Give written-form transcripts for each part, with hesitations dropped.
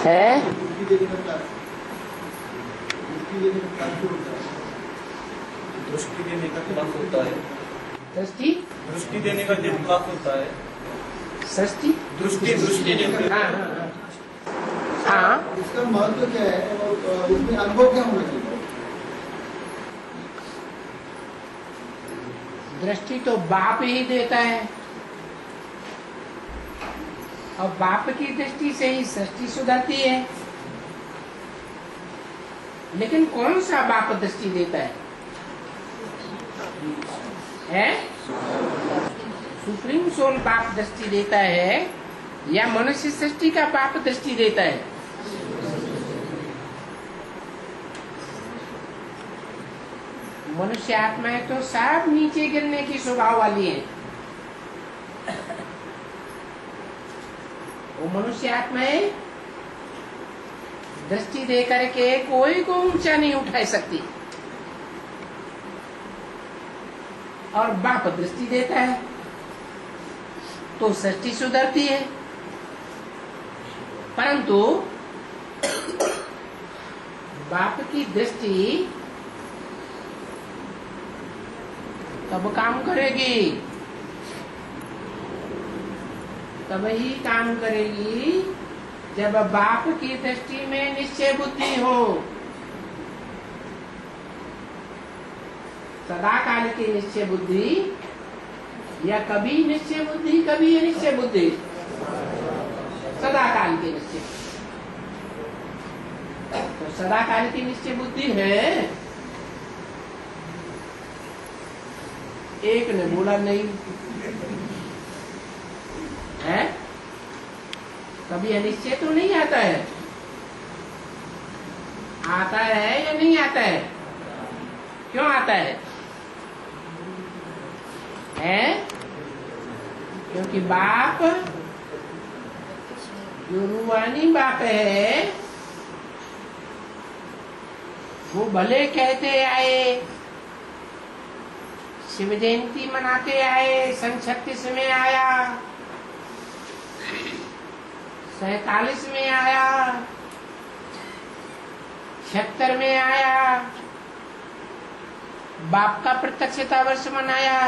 है दृष्टि देने का क्लास होता है। दृष्टि देने का जो क्लास होता है। षष्ठी दृष्टि देने का। हाँ इसका महत्व क्या है और उसमें अनुभव क्या होना चाहिए? दृष्टि तो बाप ही देता है और बाप की दृष्टि से ही सृष्टि सुधरती है। लेकिन कौन सा बाप दृष्टि देता है? सुप्रीम सोल बाप दृष्टि देता है या मनुष्य सृष्टि का बाप दृष्टि देता है? मनुष्य आत्माएं तो सब नीचे गिरने की स्वभाव वाली है। वो मनुष्य आत्माएं दृष्टि दे करके कोई को ऊंचा नहीं उठा सकती और बाप दृष्टि देता है तो सृष्टि सुधरती है। परंतु बाप की दृष्टि तब काम करेगी, तब ही काम करेगी जब बाप की दृष्टि में निश्चय बुद्धि हो। सदा काल की निश्चय बुद्धि या कभी निश्चय बुद्धि कभी अनिश्चय बुद्धि? सदा काल की निश्चय। तो सदा काल की निश्चय बुद्धि है। एक ने बोला नहीं है, कभी अनिश्चय तो नहीं आता है। आता है या नहीं आता है? क्यों आता है? क्योंकि बाप जो रूहानी बाप है वो भले कहते आए, शिव जयंती मनाते आए, सन 36 में आया, 47 में आया, 76 में आया, बाप का प्रत्यक्षता वर्ष मनाया,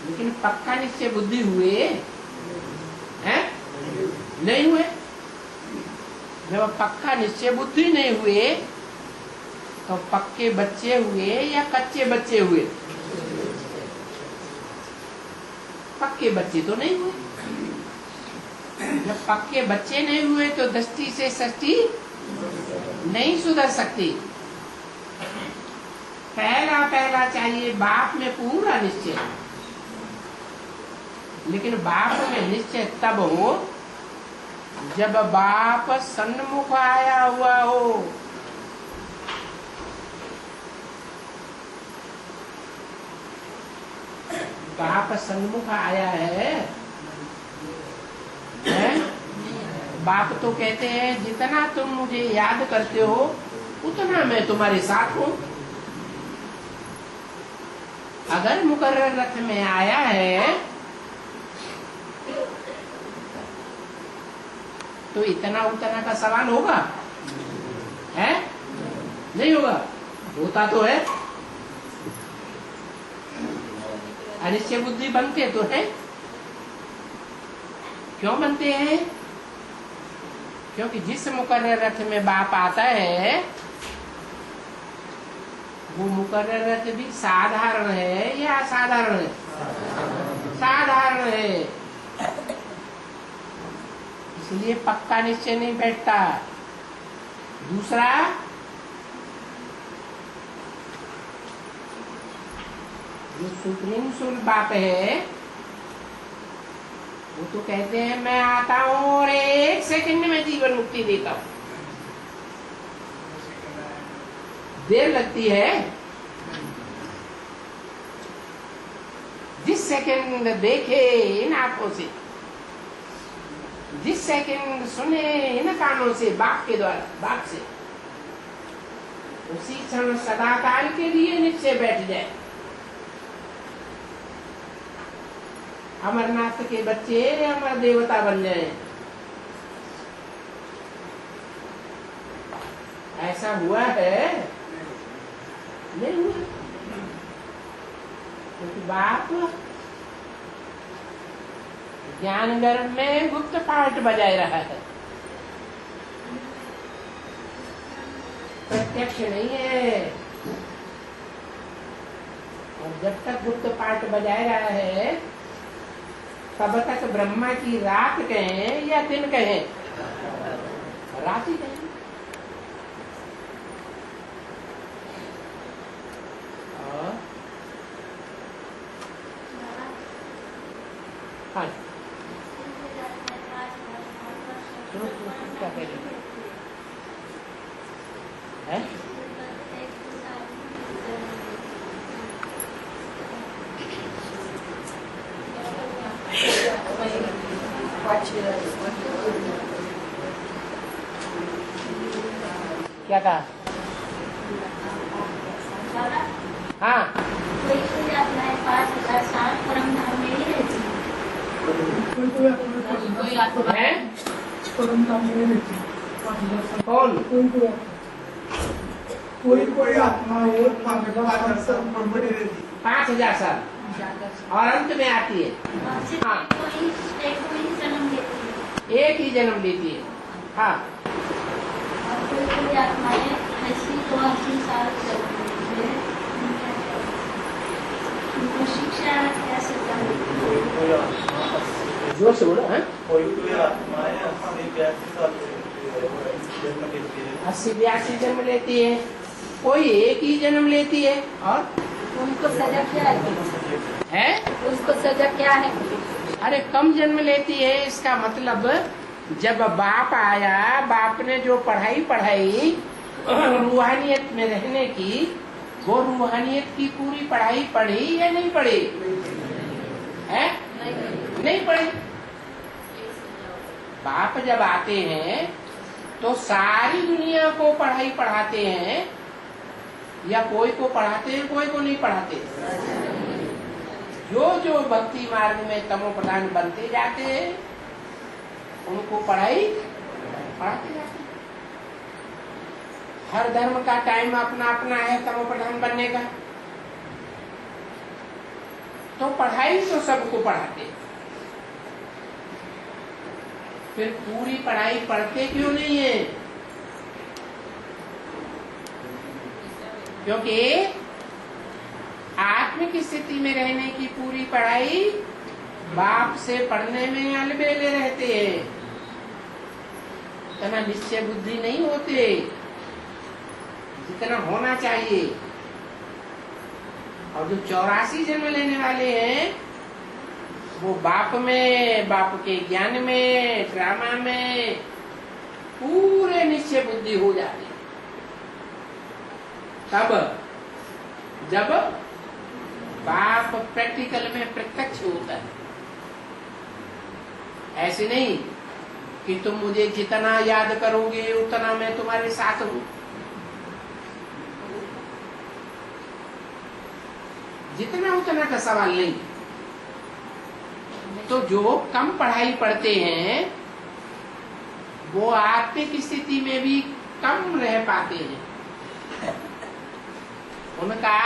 लेकिन पक्का निश्चय बुद्धि हुए हैं? नहीं हुए। जब पक्का निश्चय बुद्धि नहीं हुए तो पक्के बच्चे हुए या कच्चे बच्चे हुए? पक्के बच्चे तो नहीं हुए। जब पक्के बच्चे नहीं हुए तो दृष्टि से सृष्टि नहीं सुधर सकती। पहला चाहिए बाप में पूरा निश्चय। लेकिन बाप में निश्चय तब हो जब बाप सन्मुख आया हुआ हो। बाप सन्मुख आया है? बाप तो कहते हैं जितना तुम मुझे याद करते हो उतना मैं तुम्हारे साथ हूँ। अगर मुकर्रर रथ में आया है तो इतना उतना का सवाल होगा? है? नहीं होगा। होता तो है। अनिश्चय बुद्धि बनते तो है। क्यों बनते हैं? क्योंकि जिस मुकर्रर रथ में बाप आता है वो मुकर्रर रथ भी साधारण है या असाधारण है? साधारण है। इसलिए पक्का निश्चय नहीं बैठता। दूसरा, जो सुप्रीम सोल बाप है वो तो कहते हैं मैं आता हूँ और 1 सेकंड में जीवन मुक्ति देता हूँ। देर लगती है। जिस सेकंड देखे इन आंखों से, जिस सेकंड सुने इन कानों से, बाप के द्वारा, बाप से, उसी क्षण सदाकाल के लिए निश्चय बैठ जाए। अमरनाथ के बच्चे अमर देवता बन जाए। ऐसा हुआ है? नहीं हुआ। क्योंकि बाप ज्ञान गर्भ में गुप्त पाठ बजाय रहा है, प्रत्यक्ष नहीं है। और जब तक गुप्त पाठ बजाय रहा है तब तक ब्रह्मा की रात कहें या दिन कहें, रात ही कहें। हाँ, क्या कह रही है? क्या कहा? हाँ, है? कौन? कोई आत्मा हो 5,000 साल और अंत में आती है। हाँ, एक ही जन्म लेती है। हाँ, शिक्षा कैसे जोर से बोलो। है कोई आत्माएं 80-82 साल जन्म लेती है, 80-82 जन्म लेती है, कोई एक ही जन्म लेती है। और उनको सजा क्या है? उसको सजा क्या है? अरे कम जन्म लेती है, इसका मतलब जब बाप आया, बाप ने जो पढ़ाई रूहानियत में रहने की, वो रूहानियत की पूरी पढ़ाई पढ़ी या नहीं पढ़ी? है? नहीं पढ़ी। बाप जब आते हैं तो सारी दुनिया को पढ़ाई पढ़ाते हैं या कोई को पढ़ाते हैं, कोई को नहीं पढ़ाते? जो भक्ति मार्ग में तमो प्रधान बनते जाते हैं उनको पढ़ाई पढ़ाते जाते हैं। हर धर्म का टाइम अपना अपना है तमो प्रधान बनने का, तो पढ़ाई तो सबको पढ़ाते हैं। फिर पूरी पढ़ाई पढ़ते क्यों नहीं है? क्योंकि आत्मिक स्थिति में रहने की पूरी पढ़ाई बाप से पढ़ने में अलबेले रहते हैं, इतना निश्चय बुद्धि नहीं होते जितना होना चाहिए। और जो 84 जन्म लेने वाले हैं वो बाप में, बाप के ज्ञान में, ड्रामा में पूरे निश्चय बुद्धि हो जाते हैं। तब जब बाप प्रैक्टिकल में प्रत्यक्ष होता है। ऐसे नहीं कि तुम मुझे जितना याद करोगे उतना मैं तुम्हारे साथ हूं। जितना उतना का सवाल नहीं। तो जो कम पढ़ाई पढ़ते हैं वो आत्मिक स्थिति में भी कम रह पाते हैं। उनका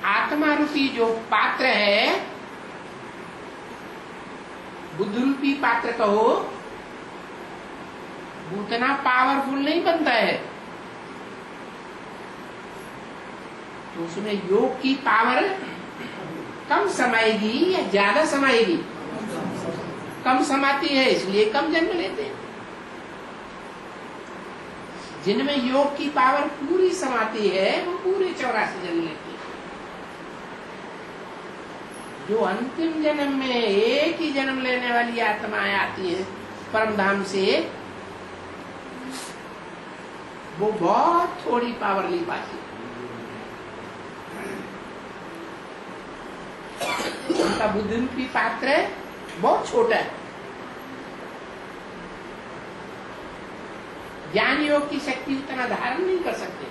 आत्मा रूपी जो पात्र है, बुद्ध रूपी पात्र कहो, उतना पावरफुल नहीं बनता है। तो उसमें योग की पावर कम समाएगी या ज्यादा समाएगी? कम समाती है, इसलिए कम जन्म लेते हैं। जिनमें योग की पावर पूरी समाती है वो पूरे 84 जन्म लेते हैं। जो अंतिम जन्म में एक ही जन्म लेने वाली आत्माएं आती है परम धाम से, वो बहुत थोड़ी पावर ले पाती है। उनका बुद्धि रूपी पात्र बहुत छोटा है। ज्ञान योग की शक्ति उतना धारण नहीं कर सकते,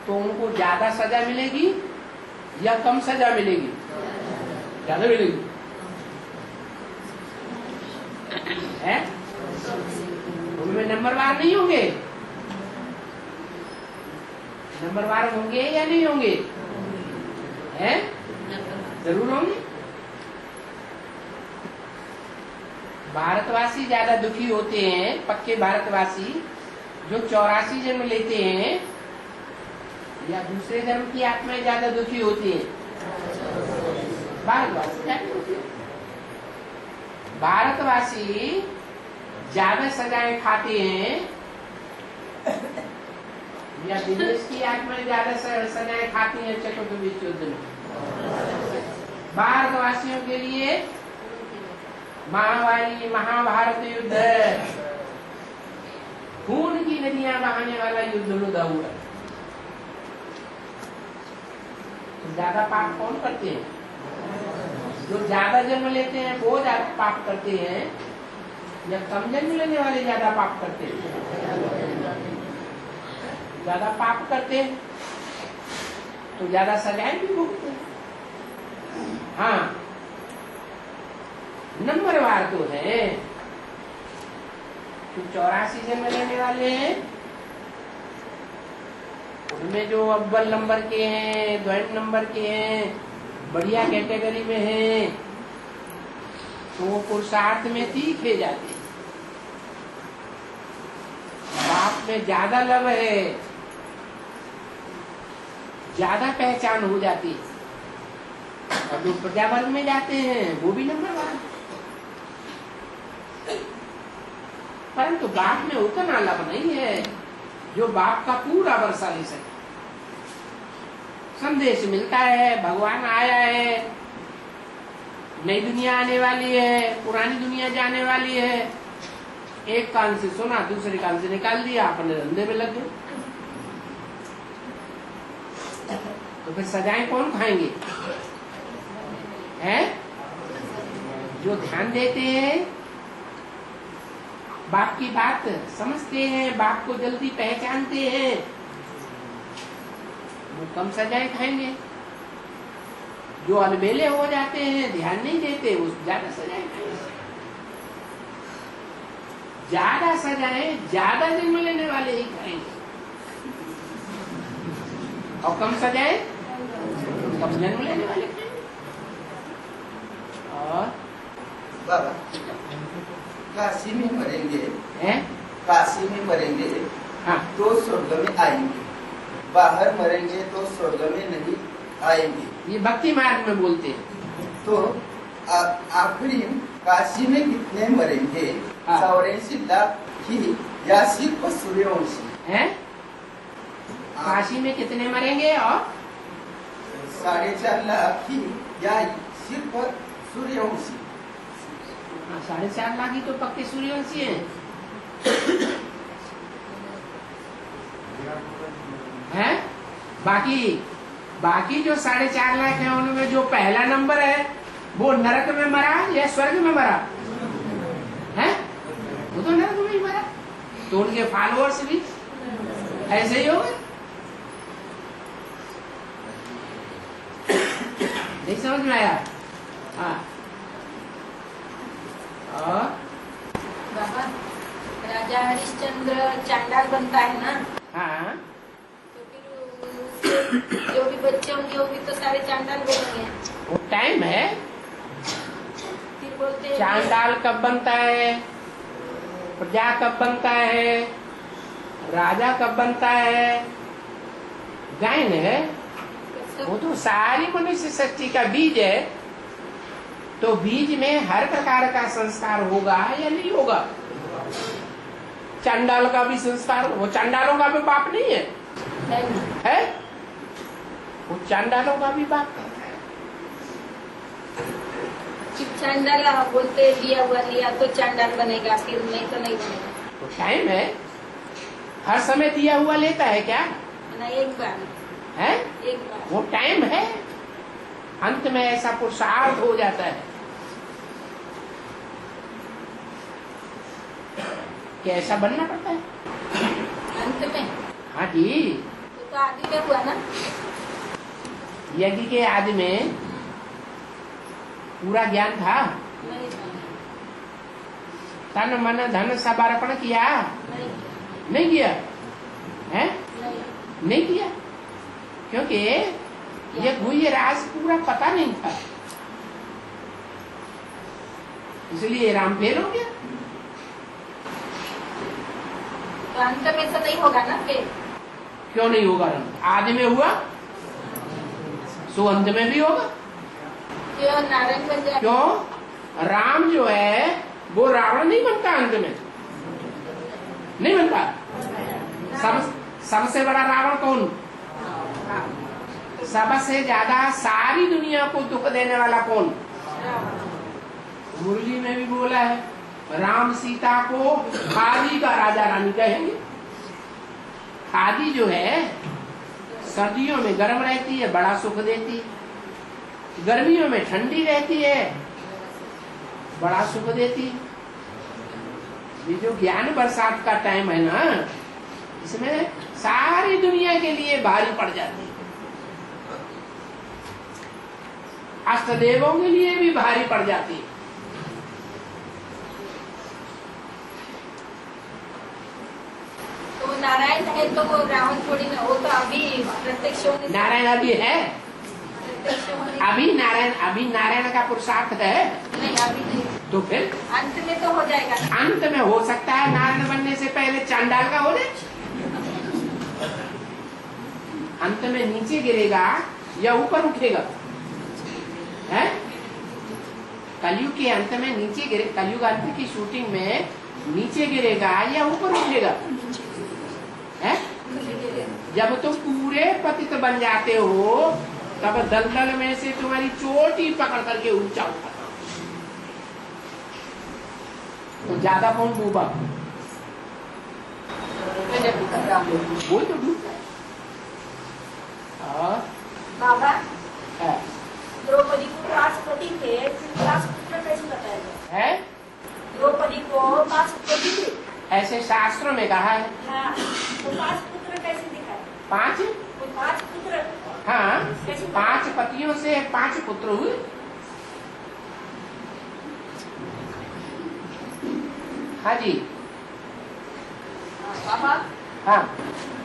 तो उनको ज्यादा सजा मिलेगी या कम सजा मिलेगी? ज्यादा मिलेगी है? उनमें नंबरवार नहीं होंगे? नंबरवार होंगे या नहीं होंगे? हैं? जरूर होंगे। भारतवासी ज्यादा दुखी होते हैं, पक्के भारतवासी जो 84 जन्म लेते हैं, या दूसरे धर्म की आत्माएं ज्यादा दुखी होती हैं? भारतवासी ज्यादा दुखी होते हैं। भारतवासी ज्यादा सजाएं खाते हैं या विदेश की आत्माएं ज्यादा सजाएं खाती हैं चतुर्थ युद्ध में? भारतवासियों के लिए महावारी महाभारत युद्ध है, खून की नदियां बहाने वाला युद्ध लुदा हुआ। तो ज्यादा पाप कौन करते हैं? जो ज्यादा जन्म लेते हैं वो ज्यादा पाप करते हैं या कम जन्म लेने वाले ज्यादा पाप करते हैं? ज्यादा पाप करते हैं तो ज्यादा सजाएं भी भुगतते हैं। हाँ, नंबरवार तो है। तो 84 जन्म लेने वाले हैं, उनमें जो अव्वल नंबर के हैं, द्वैत नंबर के हैं, बढ़िया कैटेगरी में हैं, तो वो पुरुषार्थ में तीखे जाते हैं। बाप में ज्यादा लव है, ज्यादा पहचान हो जाती है। और जो प्रजा वर्ग में जाते हैं वो भी नंबरवार, परंतु बाप में उतना लव नहीं है जो बाप का पूरा वर्षा ले सके। संदेश मिलता है, भगवान आया है, नई दुनिया आने वाली है, पुरानी दुनिया जाने वाली है, एक कान से सुना दूसरे कान से निकाल दिया, अपने धंधे में लग गए। तो फिर सजाएं कौन खाएंगे? हैं? जो ध्यान देते हैं, बाप की बात समझते हैं, बाप को जल्दी पहचानते हैं, वो कम सजाएं खाएंगे। जो अलबेले हो जाते हैं, ध्यान नहीं देते, वो ज्यादा सजाएं खाएंगे। ज्यादा सजाएं ज्यादा जन्म लेने वाले ही खाएंगे, और कम सजाएं कम जन्म लेने वाले खाएंगे। और बाबा काशी में मरेंगे, हैं? काशी में मरेंगे हाँ, तो स्वर्ग में आएंगे, बाहर मरेंगे तो स्वर्ग में नहीं आएंगे। ये भक्ति मार्ग में बोलते हैं। तो आखिरी काशी में कितने मरेंगे? हाँ। 84 लाख ही या सिर्फ सूर्यवंशी? हैं? काशी में कितने मरेंगे? और 4.5 लाख ही या सिर्फ सूर्यवंशी? 4.5 लाख ही तो पक्के सूर्यवंशी हैं। हैं? बाकी जो 4.5 लाख है उनमें जो पहला नंबर है वो नरक में मरा या स्वर्ग में मरा? हैं? वो तो नरक में ही मरा। तो उनके फॉलोअर्स भी ऐसे ही हो गए। नहीं समझ में आया? हाँ। और बाबा, राजा हरिश्चंद्र चांडाल बनता है ना, हाँ, तो फिर उसके जो भी बच्चे होंगे वो भी तो सारे चांडाल बनेंगे। वो टाइम है। फिर बोलते हैं चांडाल कब बनता है, प्रजा कब बनता है, राजा कब बनता है, गायन है। वो तो सारी मनुष्य शक्ति का बीज है। तो बीज में हर प्रकार का संस्कार होगा या नहीं होगा? चांडाल का भी संस्कार, वो चांडालों का भी बाप नहीं है? वो चांडालों का भी बाप है। चांडाल बोलते लिया तो चांडाल बनेगा, फिर नहीं तो नहीं बनेगा। तो टाइम है, हर समय दिया हुआ लेता है क्या? ना, एक बार है? एक बार वो टाइम है, अंत में ऐसा पुरुषार्थ हो जाता है कि ऐसा बनना पड़ता है अंत में। हाँ जी, तो आदि में हुआ ना? यज्ञ के आदि में पूरा ज्ञान था? नहीं था। तन मन धन सब अर्पण किया? नहीं नहीं किया है? नहीं नहीं किया, क्योंकि ये गुह्य राज पूरा पता नहीं था, इसलिए राम फेल हो गया। तो अंत में तो नहीं होगा ना फिर? क्यों नहीं होगा? आदि में हुआ सो अंत में भी होगा। क्यों नारायण बन जाए? क्यों? राम जो है वो रावण नहीं बनता, अंत में नहीं बनता। सबसे बड़ा रावण कौन? सबसे ज्यादा सारी दुनिया को दुख देने वाला कौन? मुरली में भी बोला है, राम सीता को खादी का राजा रानी कहेंगे। खादी जो है सर्दियों में गर्म रहती है, बड़ा सुख देती है। गर्मियों में ठंडी रहती है, बड़ा सुख देती है। ये जो ज्ञान बरसात का टाइम है ना, इसमें सारी दुनिया के लिए भारी पड़ जाती है। अष्टदेवों के लिए भी भारी पड़ जाती है। तो नारायण है तो वो रावण थोड़ी ना, वो तो अभी प्रत्यक्ष होने से- नारायण अभी है, प्रत्यक्ष होने- अभी नारायण का पुरुषार्थ है, नहीं अभी नहीं, तो फिर अंत में तो हो जाएगा ना। अंत में हो सकता है नारायण बनने से पहले चांडाल का हो जाए। अंत में नीचे गिरेगा या ऊपर उठेगा? है? कलयुग के अंत में नीचे गिरे, कलयुग अंत की शूटिंग में नीचे गिरेगा या ऊपर उठेगा? है? जब तुम पूरे पतित बन जाते हो तब दलदल में से तुम्हारी चोटी पकड़ करके ऊंचा उठाता तो ज्यादा कौन डूबा? वो तो डूबता है। और बाबा है, द्रौपदी को 5 पति थे, फिर 5 पुत्र कैसे बताया जाए? है? द्रौपदी को 5 पति थे। ऐसे शास्त्रों में कहा है। हाँ, तो 5 पुत्र कैसे दिखाए? 5? वो 5 पुत्र हाँ, कैसे? 5 पतियों से 5 पुत्र हुए। हाँ जी। बाबा हाँ,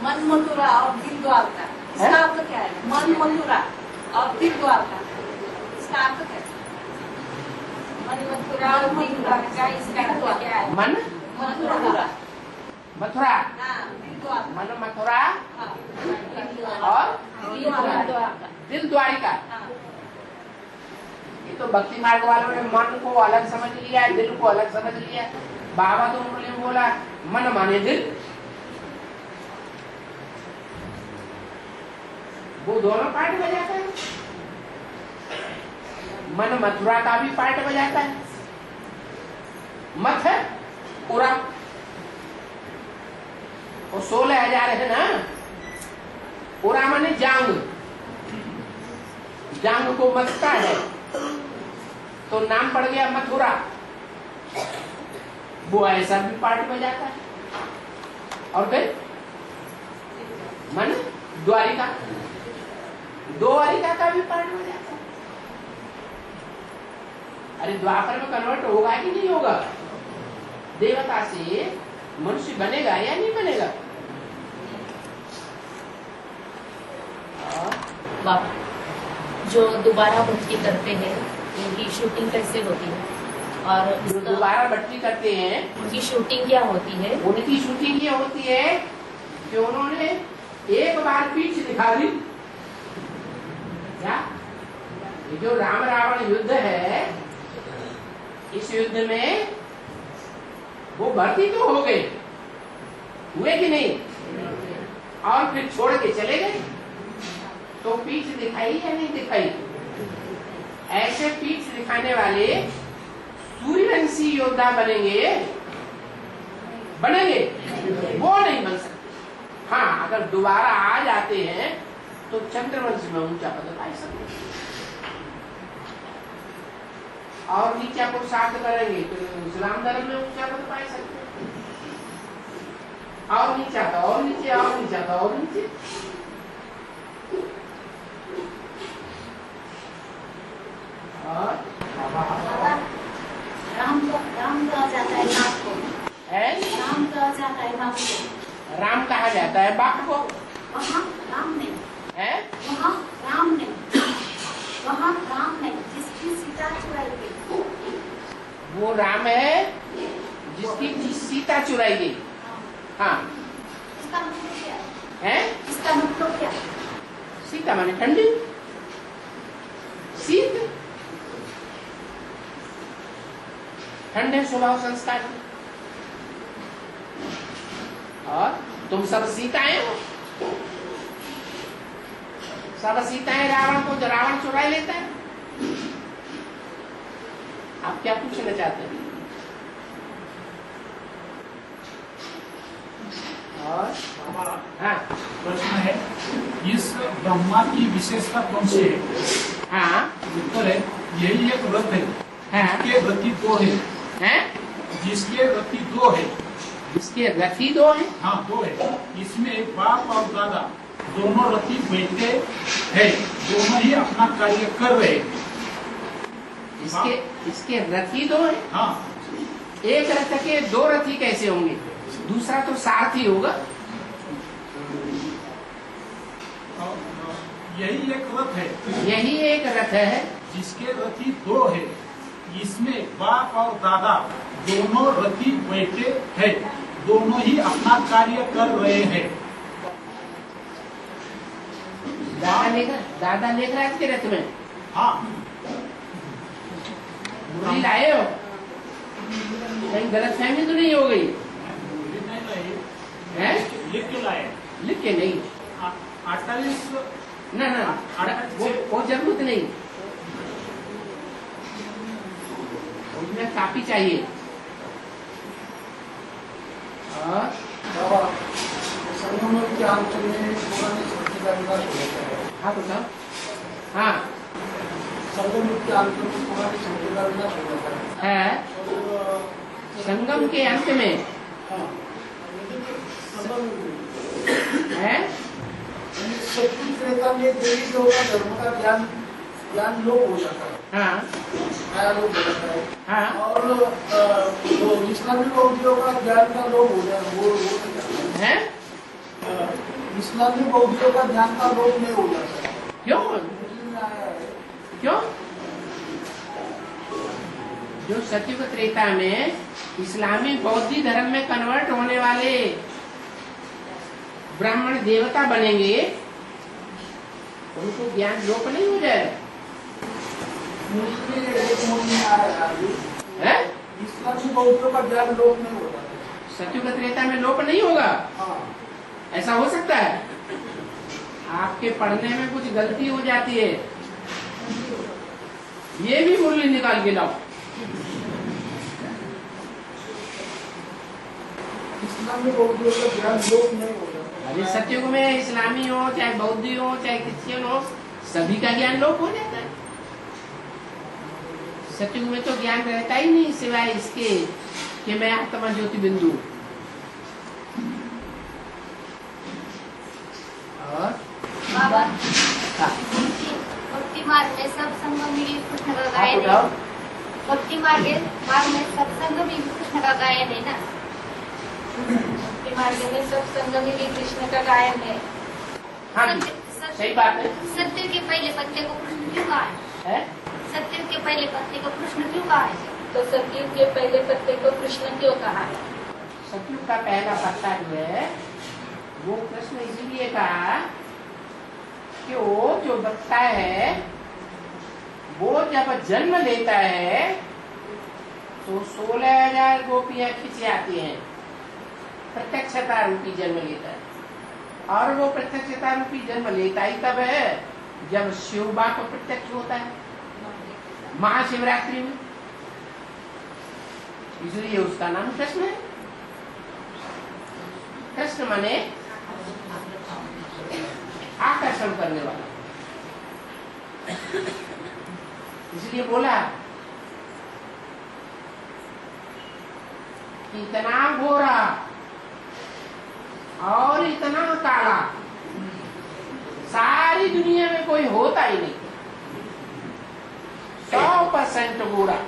मन मथुरा और दिल द्वारका, इसका है? अर्थ क्या है? मन मथुरा और दिल द्वारका, इसका अर्थ क्या है? मन मथुरा और दिल द्वारका, इसका अर्थ क्या है? मन मथुरा, मथुरा, हाँ, दिल द्वारका, मन मथुरा हाँ, और दिल द्वारका, दिल द्वारिका। हाँ, ये तो भक्ति मार्ग वालों ने मन को अलग समझ लिया, दिल को अलग समझ लिया। बाबा तो उन्होंने बोला मन माने दिल, वो दोनों पार्ट बजाता है। मन मथुरा का भी पार्ट बजाता है। मथ है पूरा, वो 16,000 है ना, पूरा माने जांग, जांग को मथता है तो नाम पड़ गया मथुरा। वो ऐसा भी पार्ट बजाता है। और फिर मन द्वारिका, द्वारिका का भी पार्ट बजाता है। अरे द्वापर में कन्वर्ट होगा कि नहीं होगा? देवता से मनुष्य बनेगा या नहीं बनेगा? बाबा जो दोबारा भक्ति करते हैं उनकी शूटिंग कैसे होती है और जो उसका दोबारा भक्ति करते हैं उनकी शूटिंग क्या होती है? उनकी शूटिंग ये होती है कि उन्होंने एक बार पीठ दिखा दी। क्या? ये जो राम रावण युद्ध है, इस युद्ध में वो भर्ती तो हो गए, हुए कि नहीं? और फिर छोड़ के चले गए, तो पीठ दिखाई या नहीं दिखाई? ऐसे पीठ दिखाने वाले सूर्यवंशी योद्धा बनेंगे? बनेंगे? वो नहीं बन सकते। हाँ, अगर दोबारा आ जाते हैं तो चंद्रवंश में ऊंचा पद पा सकते हैं। और नीचा पुरुषार्थ करेंगे तो इस्लाम धर्म में ऊंचा पद पा सकते हैं। और नीचा तो और नीचे, और नीचा तो और नीचे। राम है जिसकी सीता चुराई गई। हाँ, इसका मतलब क्या है? है इसका मतलब क्या है? सीता माने ठंडी, शीत, ठंडे स्वभाव संस्कार। और तुम सब सीताएं हो, सब सीताएं रावण को, रावण चुरा लेता है। आप क्या पूछना चाहते हैं? और हमारा हाँ प्रश्न है, इस ब्रह्मा की विशेषता कौन सी है? हाँ उत्तर है, यही एक व्रत है हाँ जिसके रति दो है, हैं? जिसके रति दो है। इसके रथी दो हैं। हाँ, दो है। इसमें बाप और दादा दोनों रति बैठे हैं, दोनों ही अपना कार्य कर रहे हैं। इसके रथी दो हैं। हाँ, एक रथ के दो रथी कैसे होंगे? दूसरा तो सारथी होगा। यही एक रथ है यही एक रथ है जिसके रति दो है। इसमें बाप और दादा दोनों रति बैठे हैं, दोनों ही अपना कार्य कर रहे हैं। दादा लेख रहा है इसके रथ में। हाँ, मुरली लाए हो? कहीं गलत फहमी तो नहीं हो गई? हैं? लिख के लाए। लिख के नहीं, 48 ना ना, वो जरूरत नहीं, उसमें कापी चाहिए। और संगम के अंत में पुरानी सृष्टि का विनाश हो जाता है। हाँ तो साहब, हाँ संगम के अंत में पुरानी सृष्टि का विनाश हो जाता है। है संगम के अंत में है। सत्य त्रेता में देवी देवता धर्म का ज्ञान लोप हो जाता है, हाँ नया लोप हो जाता है। हाँ और जो इस्लामी बौद्धियों का ज्ञान का लोप हो जाता है, वो नहीं जाता है। है। इस्लामी बौद्धियों का ज्ञान का लोप नहीं हो जाता है। क्यों? मुस्लिम में आया है। क्यों? जो सतयुग त्रेता में इस्लामी बौद्ध धर्म में कन्वर्ट होने वाले ब्राह्मण देवता बनेंगे, उनको ज्ञान लोप नहीं हो जाएगा। मुस्लिम एक मुस्लिम में आया है अभी। है? इस्लामी बौद्धियों का ज्ञान लोप नहीं हो जाता है। सतयुग त्रेता में लोप नहीं होगा। हाँ, ऐसा हो सकता है? आपके पढ़ने में कुछ गलती हो जाती है, ये भी मुरली निकाल के लाओ। इस्लामी बौद्धियों का ज्ञान लोप नहीं हो जाता। अरे सतयुग में इस्लामी हो चाहे बौद्धी हो चाहे क्रिश्चियन हो, सभी का ज्ञान लोप हो जाता है। सतयुग में तो ज्ञान रहता ही नहीं सिवाय इसके कि मैं आत्मा ज्योति बिंदु। और बाबा, हाँ, भक्ति मार्ग में सब संगम मिली कृष्ण का आप गायन बताओ। है। भक्ति मार्ग में सत्संग भी कृष्ण का गायन है ना। भक्ति मार्ग में सत्संग मिली कृष्ण का गायन है। हाँ सही बात है। सत्य के पहले पत्ते को कृष्ण क्यों कहा है? है? सत्य के पहले पत्ते को कृष्ण क्यों कहा है? तो सतयुग के पहले पत्ते को कृष्ण क्यों कहा है? सतयुग का पहला पत्ता जो है वो कृष्ण इसीलिए कहा कि वो जो बच्चा है वो जब जन्म लेता है तो 16,000 गोपियां खिंच आती हैं। प्रत्यक्षता रूपी जन्म लेता है, और वो प्रत्यक्षता रूपी जन्म लेता ही तब है जब शिव बा को प्रत्यक्ष होता है महाशिवरात्रि में, इसलिए उसका नाम कृष्ण है। कृष्ण माने आकर्षण करने वाला, इसलिए बोला इतना गोरा और इतना काला सारी दुनिया में कोई होता ही नहीं। 100% गोरा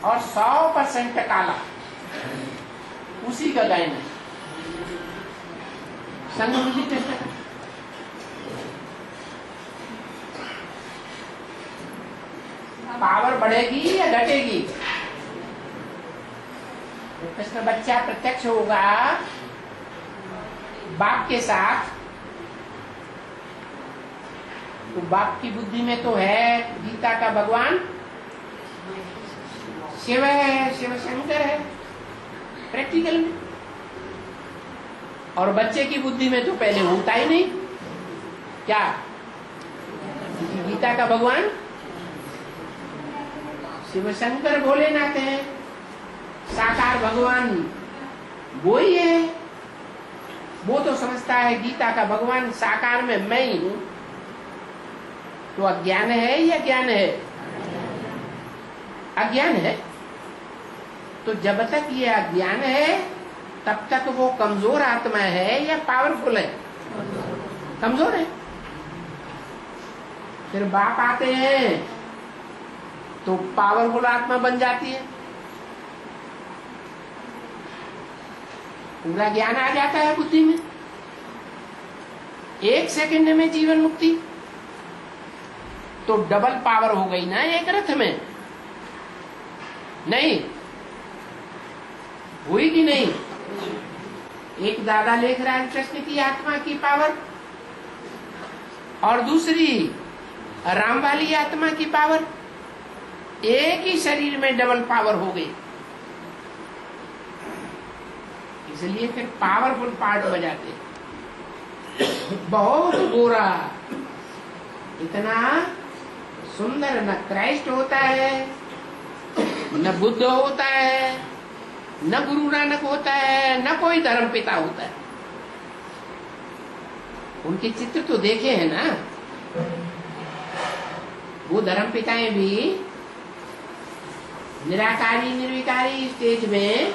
और 100% काला, उसी का गायन है। संगम जी कृष्ण का पावर बढ़ेगी या घटेगी? तो कृष्ण बच्चा प्रत्यक्ष होगा बाप के साथ, तो बाप की बुद्धि में तो है गीता का भगवान शिव है, शिव शंकर है प्रैक्टिकल में, और बच्चे की बुद्धि में तो पहले होता ही नहीं क्या? गीता का भगवान शिव शंकर भोलेनाथ है, साकार भगवान वो ही है। वो तो समझता है गीता का भगवान साकार में मैं ही हूं। तो अज्ञान है या ज्ञान है? अज्ञान है। तो जब तक ये अज्ञान है तब तक वो कमजोर आत्मा है या पावरफुल है? कमजोर है। फिर बाप आते हैं तो पावरफुल आत्मा बन जाती है, पूरा ज्ञान आ जाता है बुद्धि में, 1 सेकंड में जीवन मुक्ति। तो डबल पावर हो गई ना एक रथ में? नहीं हुई कि नहीं? एक दादा लिख रहा है कृष्ण की आत्मा की पावर, और दूसरी राम वाली आत्मा की पावर, एक ही शरीर में डबल पावर हो गई। इसलिए फिर पावरफुल पार्ट बजाते। बहुत गोरा, इतना सुंदर, न क्राइस्ट होता है, न बुद्ध होता है, न गुरु नानक होता है, न कोई धर्म पिता होता है। उनके चित्र तो देखे हैं ना, वो धर्म पिताएं भी निराकारी निर्विकारी स्टेज में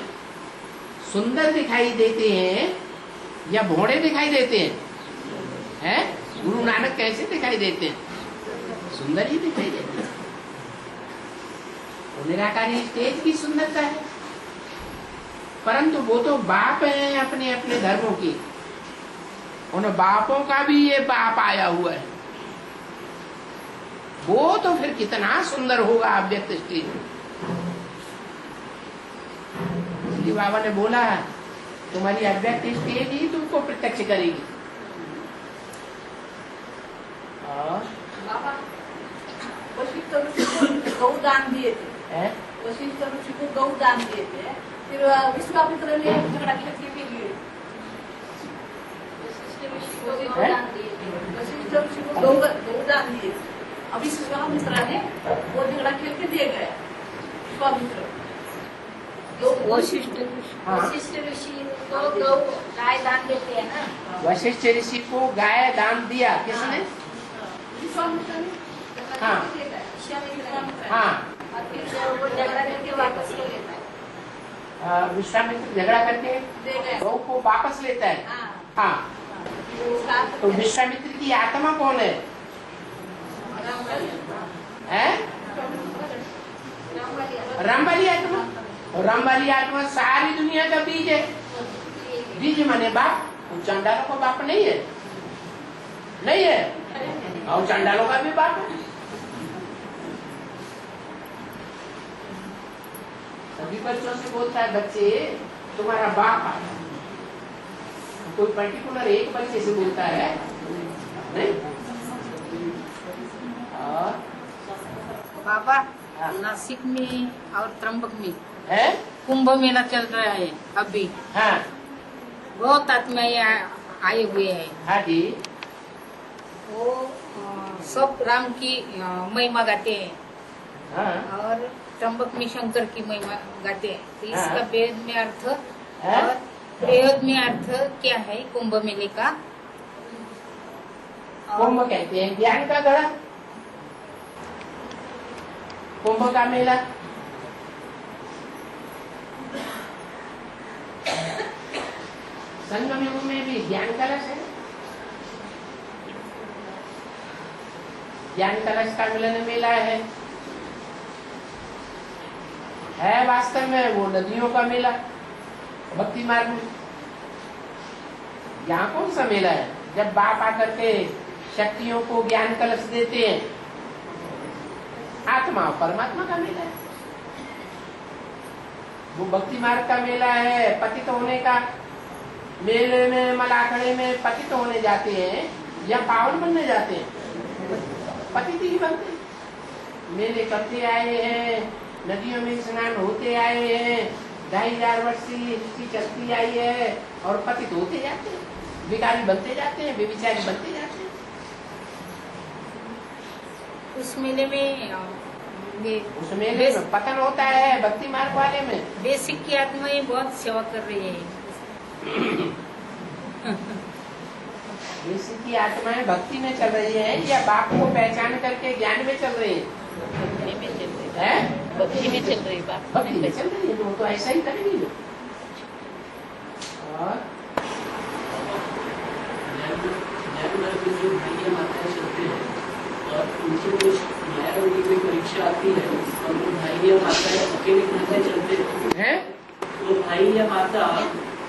सुंदर दिखाई देते हैं या भोड़े दिखाई देते हैं? गुरु नानक कैसे दिखाई देते हैं? सुंदर ही दिखाई देते हैं। तो निराकारी स्टेज की सुंदरता है, परंतु वो तो बाप हैं अपने अपने धर्मों की। उन बापों का भी ये बाप आया हुआ है, वो तो फिर कितना सुंदर होगा अव्यक्त स्टेज में। इसलिए बाबा ने बोला तुम्हारी अव्यक्त स्टेज ही तुमको प्रत्यक्ष करेगी। बाबा वशिष्ठ ऋषि को गौदान दिए थे, वशिष्ठ ऋषि को गौदान दिए थे, फिर विश्वामित्र ने झगड़ा खेती के लिए वशिष्ठ ऋषि को गौदान दिए थे, वशिष्ठ ऋषि को गौदान दिए थे। अभी विश्वामित्र ने वो झगड़ा खेल के दे गए। विश्वामित्र वशिष्ठ ऋषि को गौ गाय दान देते हैं ना। वशिष्ठ ऋषि को गाय दान दिया किसने? विश्वामित्र ने। हाँ हाँ, और फिर वो झगड़ा करके वापस ले लेता है। विश्वामित्र झगड़ा करके दे गए। गौ को वापस लेता है। हाँ, तो विश्वामित्र की आत्मा कौन है? राम वाली आत्मा। और राम वाली आत्मा सारी दुनिया का बीज है। बीज माने बाप। चांडालों का बाप नहीं है, नहीं है, और चांडालों का भी बाप है। सभी बच्चों से बोलता है बच्चे तुम्हारा बाप आया, कोई पर्टिकुलर एक बच्चे से बोलता है नहीं। और बाबा नासिक में और त्र्यंबक में है कुंभ मेला चल रहा है अभी। हाँ बहुत आत्माएं आए हुए हैं। हाँ जी, वो सब राम की महिमा गाते हैं। हाँ और त्र्यंबक में शंकर की महिमा गाते हैं। तो इसका हाँ। वेद में अर्थ हाँ। और प्रयोग में अर्थ क्या है कुंभ मेले का? कुंभ कहते हैं ज्ञान का गढ़ा, कुंभ का मेला। संगम युग में भी ज्ञान कलश है। ज्ञान कलश का मिलन मेला है वास्तव में वो नदियों का मेला भक्ति मार्ग में। यहाँ कौन सा मेला है? जब बाप आकर के शक्तियों को ज्ञान कलश देते हैं आत्मा और परमात्मा का मेला है। वो भक्ति मार्ग का मेला है। पतित होने का मेले में, मलाखड़े में पतित होने जाते हैं या पावन बनने जाते हैं? पतित ही बनते हैं। मेले करते आए हैं, नदियों में स्नान होते आए हैं, 2500 वर्ष से ऋषि चलती आई है और पतित होते जाते हैं, भिखारी बनते जाते हैं, व्यभिचारी बनते जाते हैं। उस मेले में उस मेले में पतन होता है। भक्ति मार्ग वाले में बेसिक की आत्माएं बहुत सेवा कर रही है। बेसिक की आत्माएं भक्ति में चल रही है या बाप को पहचान करके ज्ञान में चल रही है? भक्ति में चल रही हैं? भक्ति में चल रही बात भक्ति में चल रही है, वो तो ऐसा ही करेंगी जो। और जो भाई माताएं चलते हैं और उनकी जो माया रोगी कोई परीक्षा आती है और वो भाई या माता अकेले माताएं चलते हैं, तो भाई या माता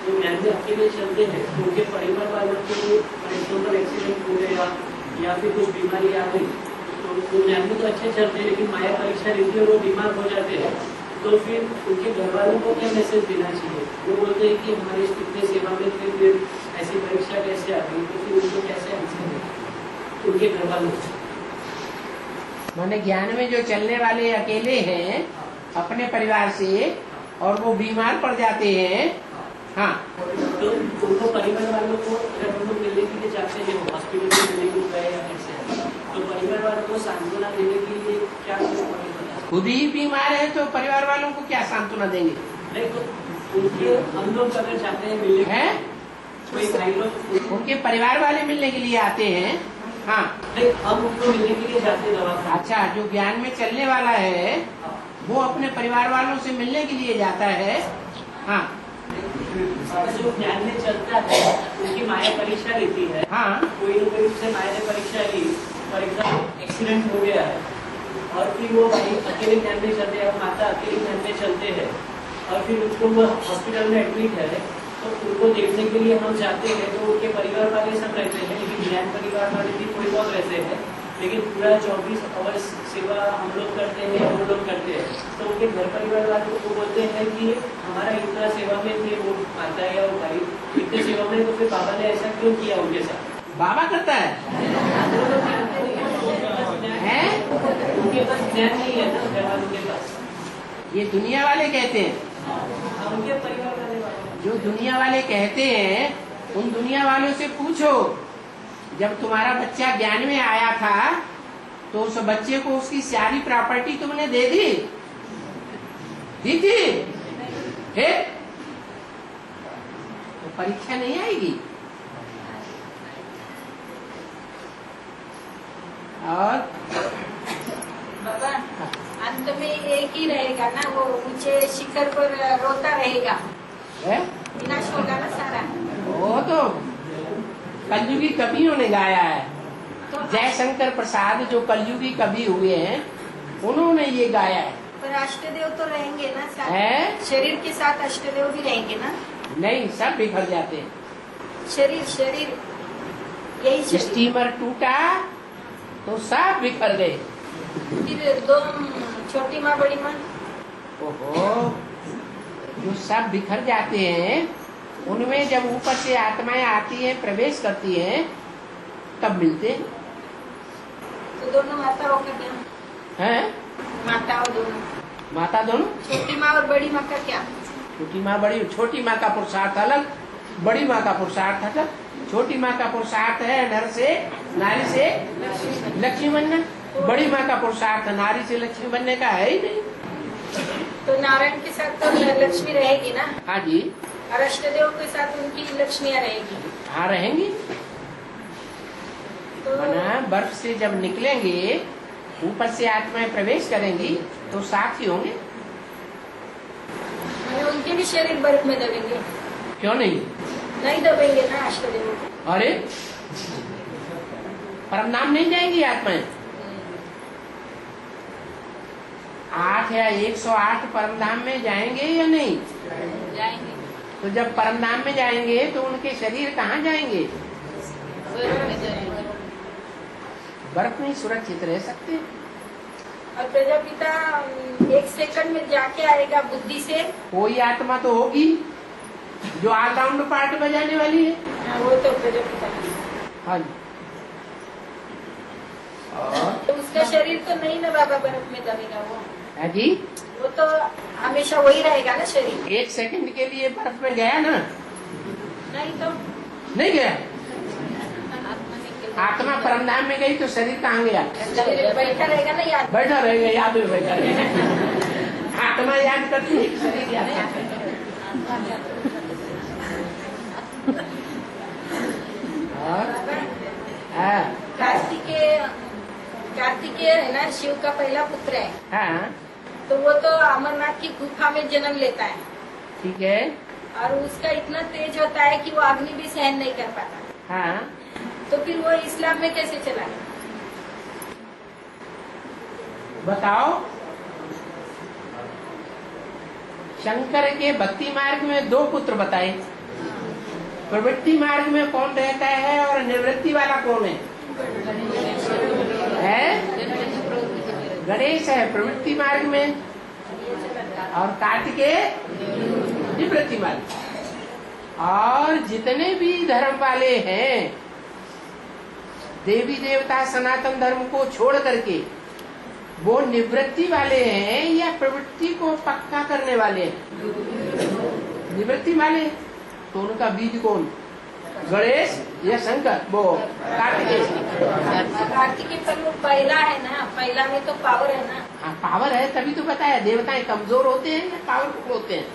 जो ज्ञान में अकेले चलते हैं तो उनके परिवार वालों को फॉर एक्सीडेंट हो गया या फिर कुछ बीमारी आ गई तो वो ज्ञान में तो अच्छे चलते हैं, लेकिन माया परीक्षा रहती है और वो बीमार हो जाते हैं, तो फिर उनके घर वालों को क्या मैसेज देना चाहिए? वो बोलते हैं कि हमारे इतने सेवा में थे, फिर ऐसी परीक्षा कैसे आ गई, तो फिर उनको कैसे आंसर दें उनके घर वालों को? माने ज्ञान में जो चलने वाले अकेले हैं अपने परिवार से और वो बीमार पड़ जाते हैं, हाँ, तो उनको परिवार वालों को अगर हम लोग मिलने के लिए जाते हैं, हॉस्पिटल में मिलने को गए या ऐसे, तो परिवार वालों को सांत्वना देने के लिए क्या खुद ही बीमार है तो परिवार वालों को क्या सांत्वना देंगे? नहीं, तो उनके हम लोग अगर जाते हैं मिलने हैं, कोई भाई लोग उनके परिवार वाले मिलने के लिए आते हैं, हाँ, नहीं, हम उनको मिलने के लिए जाते हैं दवा। अच्छा, जो ज्ञान में चलने वाला है वो अपने परिवार वालों से मिलने के लिए जाता है, हाँ, जो ज्ञान में चलता है उनकी माया परीक्षा रहती है, हाँ, कोई न कोई से माया ने परीक्षा ली, फॉर एग्जाम्पल एक्सीडेंट हो गया है और फिर वो भाई अकेले ज्ञान में चलते हैं, माता अकेले ज्ञान में चलते हैं और फिर उसको वो हॉस्पिटल में एडमिट है, तो उनको देखने के लिए हम जाते हैं, तो उनके परिवार वाले सब रहते हैं, लेकिन ज्ञान परिवार वाले भी थोड़ी बहुत रहते हैं, लेकिन पूरा 24 आवर्स सेवा हम लोग करते हैं, वो लोग करते हैं, तो उनके घर परिवार वाले को बोलते हैं कि हमारा इतना सेवा में थे वो माता या वो भाई इतने सेवा में, तो फिर बाबा ने ऐसा क्यों किया उनके साथ? बाबा करता है, हैं? उनके पास ज्ञान नहीं है ना घर वालों के पास। ये दुनिया वाले कहते हैं, उनके परिवार वाले जो दुनिया वाले कहते हैं उन दुनिया वालों से पूछो, जब तुम्हारा बच्चा ज्ञान में आया था तो उस बच्चे को उसकी सारी प्रॉपर्टी तुमने दे दी थी? है? तो परीक्षा नहीं आएगी। और बाबा अंत में एक ही रहेगा ना, वो ऊंचे शिखर पर रोता रहेगा, है? विनाश होगा ना सारा। वो तो कलयुगी कवियों ने गाया है। तो जयशंकर प्रसाद जो कलयुगी कवि हुए हैं उन्होंने ये गाया है। पर अष्टदेव तो रहेंगे ना साथ, है? शरीर के साथ अष्टदेव भी रहेंगे ना? नहीं, सब बिखर जाते हैं। शरीर यही शरीर। स्टीमर टूटा तो सब बिखर गए। फिर दो छोटी माँ बड़ी माँ, ओहो, जो सब बिखर जाते हैं उनमें जब ऊपर से आत्माएं आती हैं, प्रवेश करती हैं, तब मिलते हैं। तो दोनों माताओं का क्या? हैं? माताओं दोनों, माता दोनों, छोटी माँ और बड़ी माँ का क्या? छोटी माँ बड़ी, छोटी माँ का पुरुषार्थ अलग, बड़ी माँ का पुरुषार्थ अलग। छोटी माँ का पुरुषार्थ है नर से नारी से लक्ष्मी बनना, बड़ी माँ का पुरुषार्थ नारी से लक्ष्मी बनने का है ही नहीं। तो नारायण के साथ तो लक्ष्मी रहेगी ना, हाँ जी, और अष्टदेव के साथ उनकी लक्ष्मियाँ रहेगी। हाँ रहेंगी। तो मना बर्फ से जब निकलेंगे, ऊपर से आत्माएं प्रवेश करेंगी तो साथ ही होंगे। मैंने उनके भी शरीर बर्फ में दबेंगे? क्यों नहीं? नहीं दबेंगे ना अष्टदेव को। अरे परम नाम नहीं जाएंगी आत्माएं? 8 या 108 परम धाम में जाएंगे या नहीं जाएंगे? तो जब परम धाम में जाएंगे तो उनके शरीर कहाँ जाएंगे? बर्फ में जाएंगे। बर्फ में सुरक्षित रह सकते हैं। और प्रजापिता 1 सेकंड में जाके आएगा बुद्धि से। कोई आत्मा तो होगी जो ऑलराउंड पार्ट बजाने वाली है। हाँ, वो तो प्रजापिता की। हाँ जी। तो उसका शरीर तो नहीं ना बाबा बर्फ में दबेगा वो। है जी, वो तो हमेशा वही रहेगा ना शरीर। 1 सेकंड के लिए बर्फ में गया ना? नहीं तो नहीं गया। आत्मा नहीं आत्मा परमधाम में गई तो शरीर कहाँ गया? शरीर बैठा रहेगा ना याद। बैठा रहेगा, याद में बैठा रहेगा। आत्मा याद करती है, शरीर याद करता है। हाँ, कार्तिकेय है ना, शिव का पहला पुत्र है। हाँ, तो वो तो अमरनाथ की गुफा में जन्म लेता है ठीक है। और उसका इतना तेज होता है कि वो अग्नि भी सहन नहीं कर पाता। हाँ, तो फिर वो इस्लाम में कैसे चला? बताओ। शंकर के भक्ति मार्ग में 2 पुत्र बताए। प्रवृत्ति मार्ग में कौन रहता है और निवृत्ति वाला कौन है? गणेश है प्रवृत्ति मार्ग में और कार्तिकेय निवृत्ति मार्ग। और जितने भी धर्म वाले हैं, देवी देवता सनातन धर्म को छोड़ करके, वो निवृत्ति वाले हैं या प्रवृत्ति को पक्का करने वाले हैं? निवृत्ति वाले। तो उनका बीज कौन? गणेश या शंकर? वो कार्तिकेय। कार्तिकेय पर वो पहला है ना, पहला में तो पावर है ना। हाँ, पावर है, तभी तो बताया। देवताएं कमजोर होते हैं या पावरफुल होते हैं?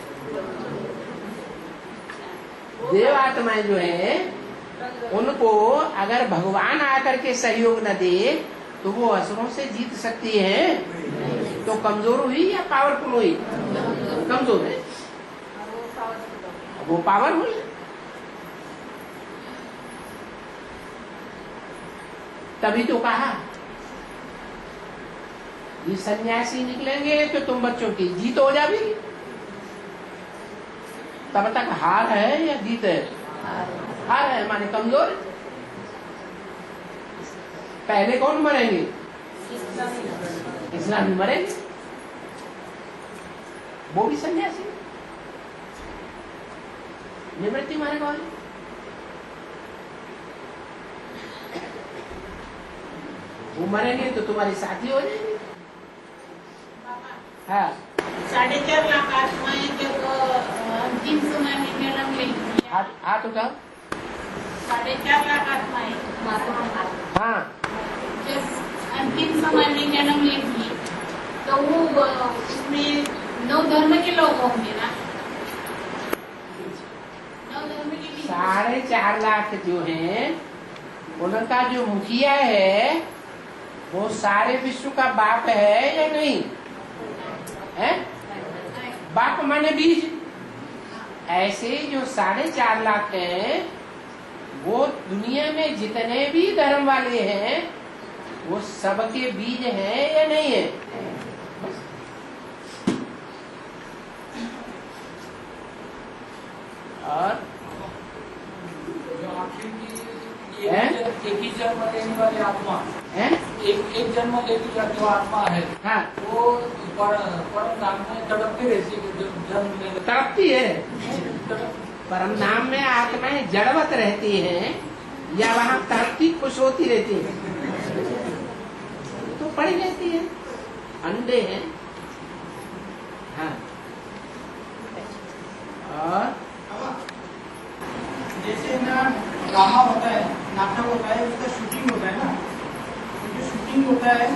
देव आत्माएं जो है, उनको अगर भगवान आकर के सहयोग न दे तो वो असुरों से जीत सकती है। तो कमजोर हुई या पावरफुल हुई? कमजोर है। वो पावरफुल है। तभी तो कहा ये सन्यासी निकलेंगे तो तुम बच्चों की जीत हो जाएगी। तब तक हार है या जीत है? हार है, माने कमजोर। पहले कौन मरेंगे? इस्लामी मरेंगे। वो भी सन्यासी, निवृत्ति मार्ग वाले। वो मरेंगे तो तुम्हारी साथी हो जाएंगे। हाँ, 4.5 लाख आत्माएं जब अंतिम समय में जन्म लेंगी। हाथ उठाओ। 4.5 लाख आत्माएं हाँ, जब अंतिम समय में जन्म लेंगी तो वो उसमें 9 धर्म के लोग होंगे ना। 9 धर्म के 4.5 लाख जो हैं, उनका जो मुखिया है वो सारे विश्व का बाप है या नहीं है? बाप माने बीज। ऐसे जो 4.5 लाख हैं, वो दुनिया में जितने भी धर्म वाले हैं वो सबके बीज हैं या नहीं है? और एक ही जन्म लेने वाली आत्मा है? एक जन्म लेने जो आत्मा है, हाँ, वो परम धाम में तड़पती रहती है। जन्म लेने तड़पती है। परम धाम में आत्माएं जड़वत रहती हैं या वहाँ तड़पती खुश होती रहती है? तो पड़ी रहती है। अंडे हैं। हाँ, और जैसे ना ड्रामा होता है, नाटक होता है, उसका शूटिंग होता है ना, जो शूटिंग होता है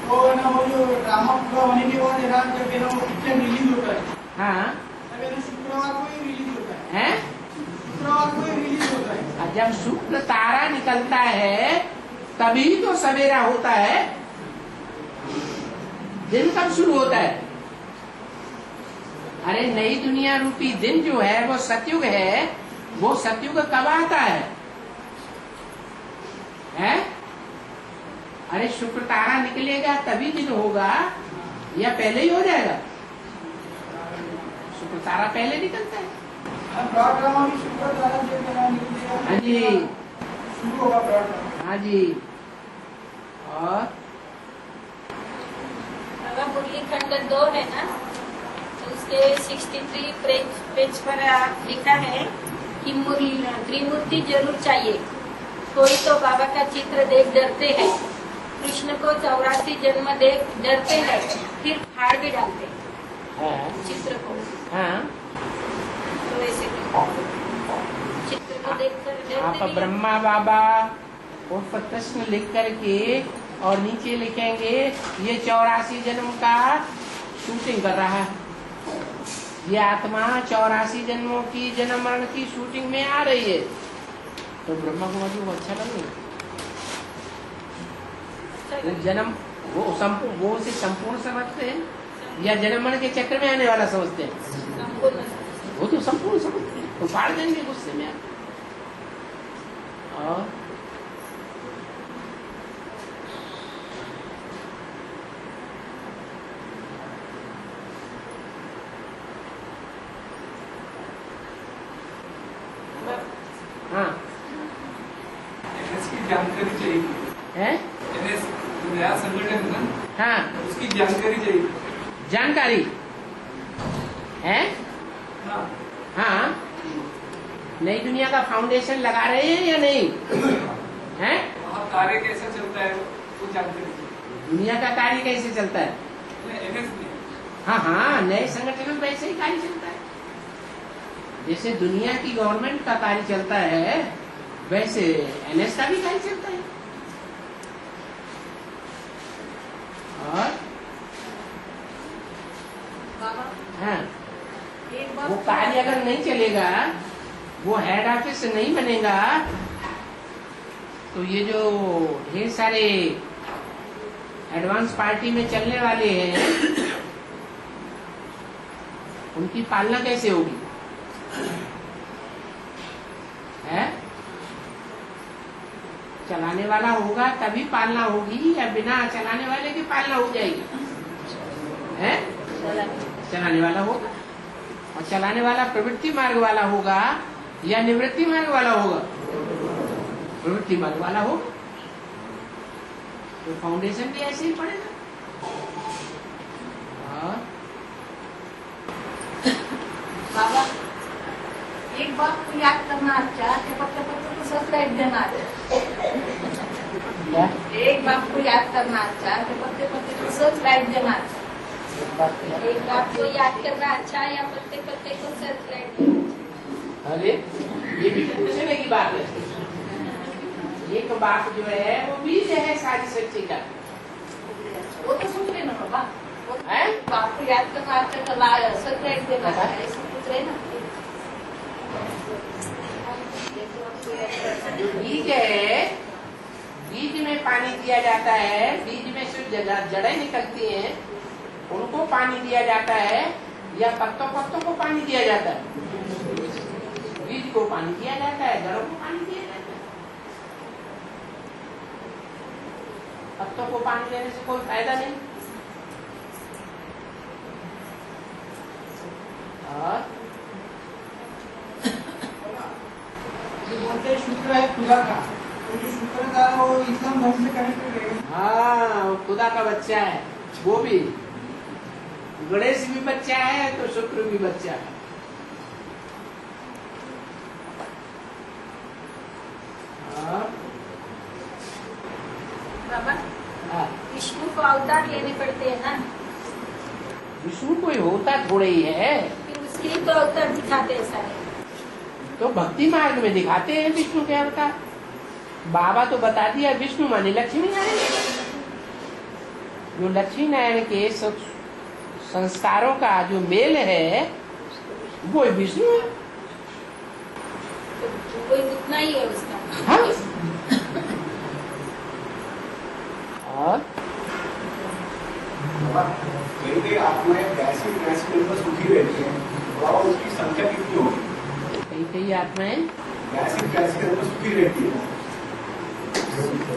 वो ना, वो जो ड्रामा पूरा होने के बाद जब है ना वो पिक्चर रिलीज होता है, हाँ, तब है ना शुक्रवार को ही रिलीज होता है। हैं? शुक्रवार को ही रिलीज होता है। और जब शुक्र तारा निकलता है तभी तो सवेरा होता है। दिन कब शुरू होता है? अरे नई दुनिया रूपी दिन जो है वो सतयुग है। वो सतयुग कब आता है? हैं? अरे शुक्र तारा निकलेगा तभी दिन होगा या पहले ही हो जाएगा? शुक्र तारा पहले निकलता है। ब्रॉड ड्रामा भी शुक्रवार तारा जब है ना निकलेगा, हाँ जी, शुरू होगा ब्रॉड ड्रामा। हाँ जी। और नंबर 2 है ना, तो उसके 63 पेज पर लिखा है कि त्रिमूर्ति जरूर चाहिए। कोई तो बाबा का चित्र देख डरते हैं, कृष्ण को 84 जन्म देख डरते हैं, फिर फाड़ भी डालते हैं चित्र को। तो ऐसे चित्र को देखकर डरते आप भी ब्रह्मा बाबा उर्फ कृष्ण लिख करके और नीचे लिखेंगे ये 84 जन्म का शूटिंग कर रहा है। ये आत्मा 84 जन्मों की जन्म मरण की शूटिंग में आ रही है, तो ब्रह्मा कुमारी को अच्छा लगेगा। वो जन्म वो उसे संपूर्ण समझते हैं या जन्म मरण के चक्र में आने वाला समझते हैं? वो तो संपूर्ण समझते हैं, तो फाड़ देंगे गुस्से में। और हाँ एनएस की जानकारी चाहिए है, एनएस नया संगठन है ना, हाँ उसकी जानकारी चाहिए। जानकारी है। हाँ हाँ नई दुनिया का फाउंडेशन लगा रहे हैं या नहीं है? वहाँ कार्य कैसे चलता है वो जानकारी चाहिए। दुनिया का कार्य कैसे चलता है? एनएस में हाँ हाँ नए संगठन में वैसे ही कार्य चलता है। जैसे दुनिया की गवर्नमेंट का कार्य चलता है वैसे एनएस का भी कार्य चलता है। और बाबा हाँ एक बात वो कार्य अगर नहीं चलेगा, वो हेड ऑफिस नहीं बनेगा, तो ये जो ढेर सारे एडवांस पार्टी में चलने वाले हैं उनकी पालना कैसे होगी? है चलाने वाला होगा तभी पालना होगी, या बिना चलाने वाले की पालना हो जाएगी? है चलाने वाला होगा, और चलाने वाला प्रवृत्ति मार्ग वाला होगा या निवृत्ति मार्ग वाला होगा? प्रवृत्ति मार्ग वाला होगा। तो फाउंडेशन भी ऐसे ही पड़ेगा। बाबा एक बात को याद करना अच्छा है, पत्ते को सब्सक्राइब देना है। एक बात को याद करना अच्छा है, पत्ते को सब्सक्राइब देना है। एक बात को याद करना अच्छा या पत्ते पत्ते को सब्सक्राइब करना। अरे ये भी पूछने की बात है। एक बात जो है वो बीज है सारी सच्ची का। वो तो सुन लेना बाबा, है बात को याद करना अच्छा तो सब्सक्राइब देना है, ऐसा कुछ रहे ना। जो बीज है, बीज में पानी दिया जाता है, बीज में से जड़ें निकलती हैं, उनको पानी दिया जाता है या पत्तों को पानी दिया जाता है? बीज को पानी दिया जाता है, जड़ों को पानी दिया जाता है। पत्तों को पानी देने से कोई फायदा नहीं। और बोलते हैं शुक्र है खुदा का, तो जो शुक्र का वो इस्लाम धर्म से कनेक्टेड है। हाँ वो खुदा का बच्चा है, वो भी गणेश भी बच्चा है तो शुक्र भी बच्चा है। बाबा हाँ, विष्णु को अवतार लेने पड़ते हैं ना, विष्णु कोई होता थोड़े ही है, फिर उसके लिए तो अवतार दिखाते हैं सारे। तो भक्ति मार्ग में दिखाते हैं विष्णु के अवतार। बाबा तो बता दिया विष्णु माने लक्ष्मी नारायण। जो लक्ष्मी नारायण के संस्कारों का जो मेल है वो विष्णु है। तो कोई उतना ही है उसका। हाँ? और कई आत्माएं ऐसी में सुखी रहती है, और उसकी संख्या कितनी होगी? कई आत्माएं में सुखी रहती है।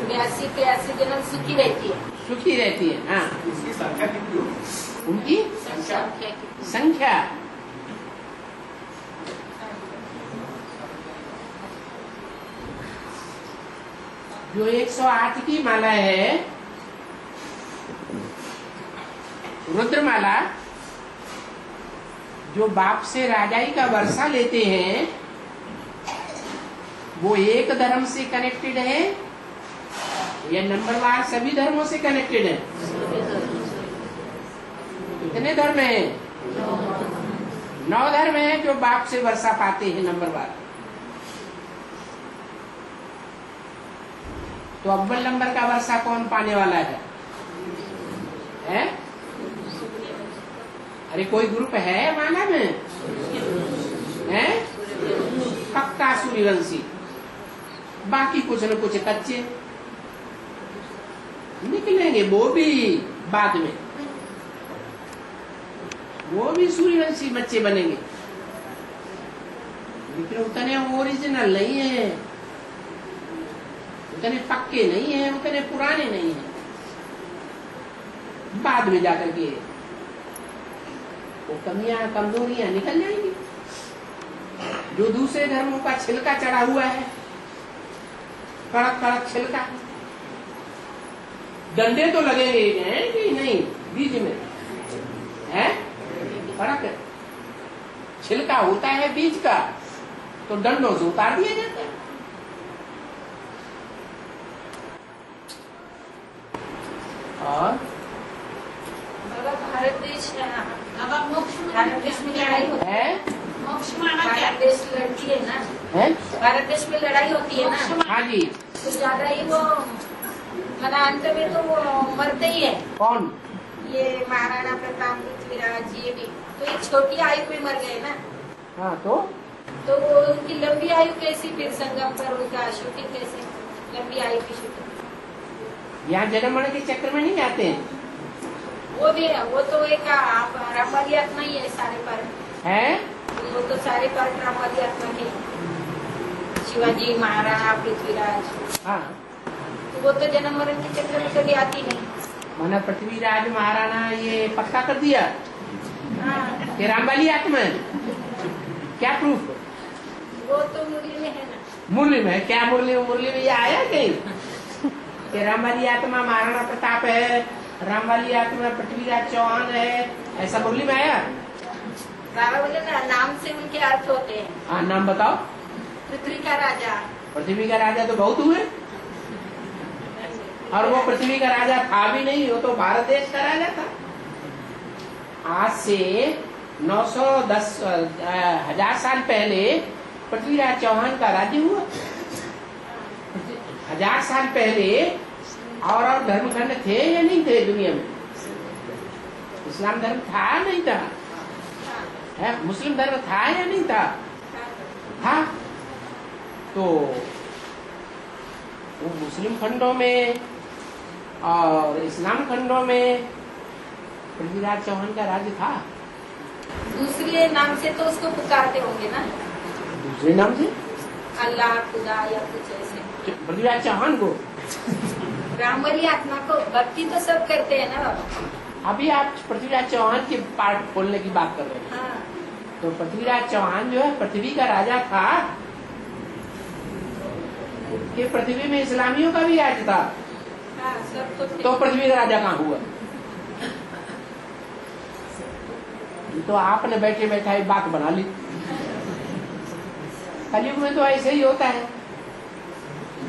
82 जन्म सुखी रहती है। सुखी रहती है। हाँ उसकी संख्या कितनी होगी? उनकी संख्या जो 108 की माला है रुद्रमाला जो बाप से राजाई का वर्षा लेते हैं वो एक धर्म से कनेक्टेड है या नंबरवार सभी धर्मों से कनेक्टेड है? कितने धर्म है? 9 धर्म है जो बाप से वर्षा पाते हैं नंबरवार। तो अव्वल नंबर का वर्षा कौन पाने वाला है? अरे कोई ग्रुप है माना में? पक्का सूर्यवंशी, बाकी कुछ न कुछ कच्चे निकलेंगे, वो भी बाद में, वो भी सूर्यवंशी बच्चे बनेंगे, लेकिन उतने ओरिजिनल नहीं है, उतने पक्के नहीं है, उतने पुराने नहीं है। बाद में जाकर के वो कमियां कमजोरियां निकल जाएंगी। जो दूसरे धर्मों का छिलका चढ़ा हुआ है, कड़क कड़क छिलका, डंडे तो लगेंगे हैं कि नहीं बीज में? है कड़क छिलका होता है बीज का, तो डंडों से उतार दिया जाता है। और भारत देश भारत देश में लड़ाई होती है, भारत देश लड़ती है ना, भारत देश में लड़ाई होती है ना। हाँ जी। तो ज्यादा ही वो मना अंत में तो वो मरते ही है। कौन? ये महाराणा प्रताप, पृथ्वीराज, ये भी तो ये छोटी आयु में मर गए ना। हाँ तो वो उनकी लंबी आयु कैसी, फिर संगम पर उनका शूटिंग कैसे, लंबी आयु की शूटिंग? यहाँ जन्म मरण के चक्कर में नहीं जाते हैं। वो भी है, वो तो एक रामवाली आत्मा ही है, सारे पर है, वो तो सारे पर रामवाली आत्मा के, शिवाजी, महाराणा, पृथ्वीराज। हाँ तो वो तो जन्म मरण के चक्कर में कभी आती नहीं। माना पृथ्वीराज महाराणा ये पक्का कर दिया कि रामवाली आत्मा है। क्या प्रूफ? वो तो मुरली में है ना। मुरली में? क्या मुरली में ये आया कहीं कि रामवाली आत्मा महाराणा प्रताप है, रामवाली आत्मा पृथ्वीराज चौहान है, ऐसा मुरली में आया? बाबा बोले ना, नाम से उनके अर्थ होते हैं। हाँ नाम बताओ। पृथ्वी का राजा। पृथ्वी का राजा तो बहुत हुए, और वो पृथ्वी का राजा था भी नहीं, वो तो भारत देश का राजा था। आज से 910,000 साल पहले पृथ्वीराज चौहान का राज्य हुआ। 1000 साल पहले और धर्मखंड थे या नहीं थे दुनिया में? इस्लाम धर्म था नहीं था? है मुस्लिम धर्म था या नहीं था? था। तो वो मुस्लिम खंडों में और इस्लाम खंडों में पृथ्वीराज चौहान का राज्य था। दूसरे नाम से तो उसको पुकारते होंगे ना? दूसरे नाम से? अल्लाह, खुदा या कुछ ऐसे। पृथ्वीराज चौहान को? रामवाली आत्मा को भक्ति तो सब करते हैं ना बाबा। अभी आप पृथ्वीराज चौहान के पार्ट खोलने की बात कर रहे हैं। हाँ। तो पृथ्वीराज चौहान जो है पृथ्वी का राजा था कि पृथ्वी में इस्लामियों का भी राज था? हाँ, सब तो पृथ्वी का राजा कहाँ हुआ? तो आपने बैठे बैठा एक बात बना ली। कलयुग में तो ऐसे ही होता है।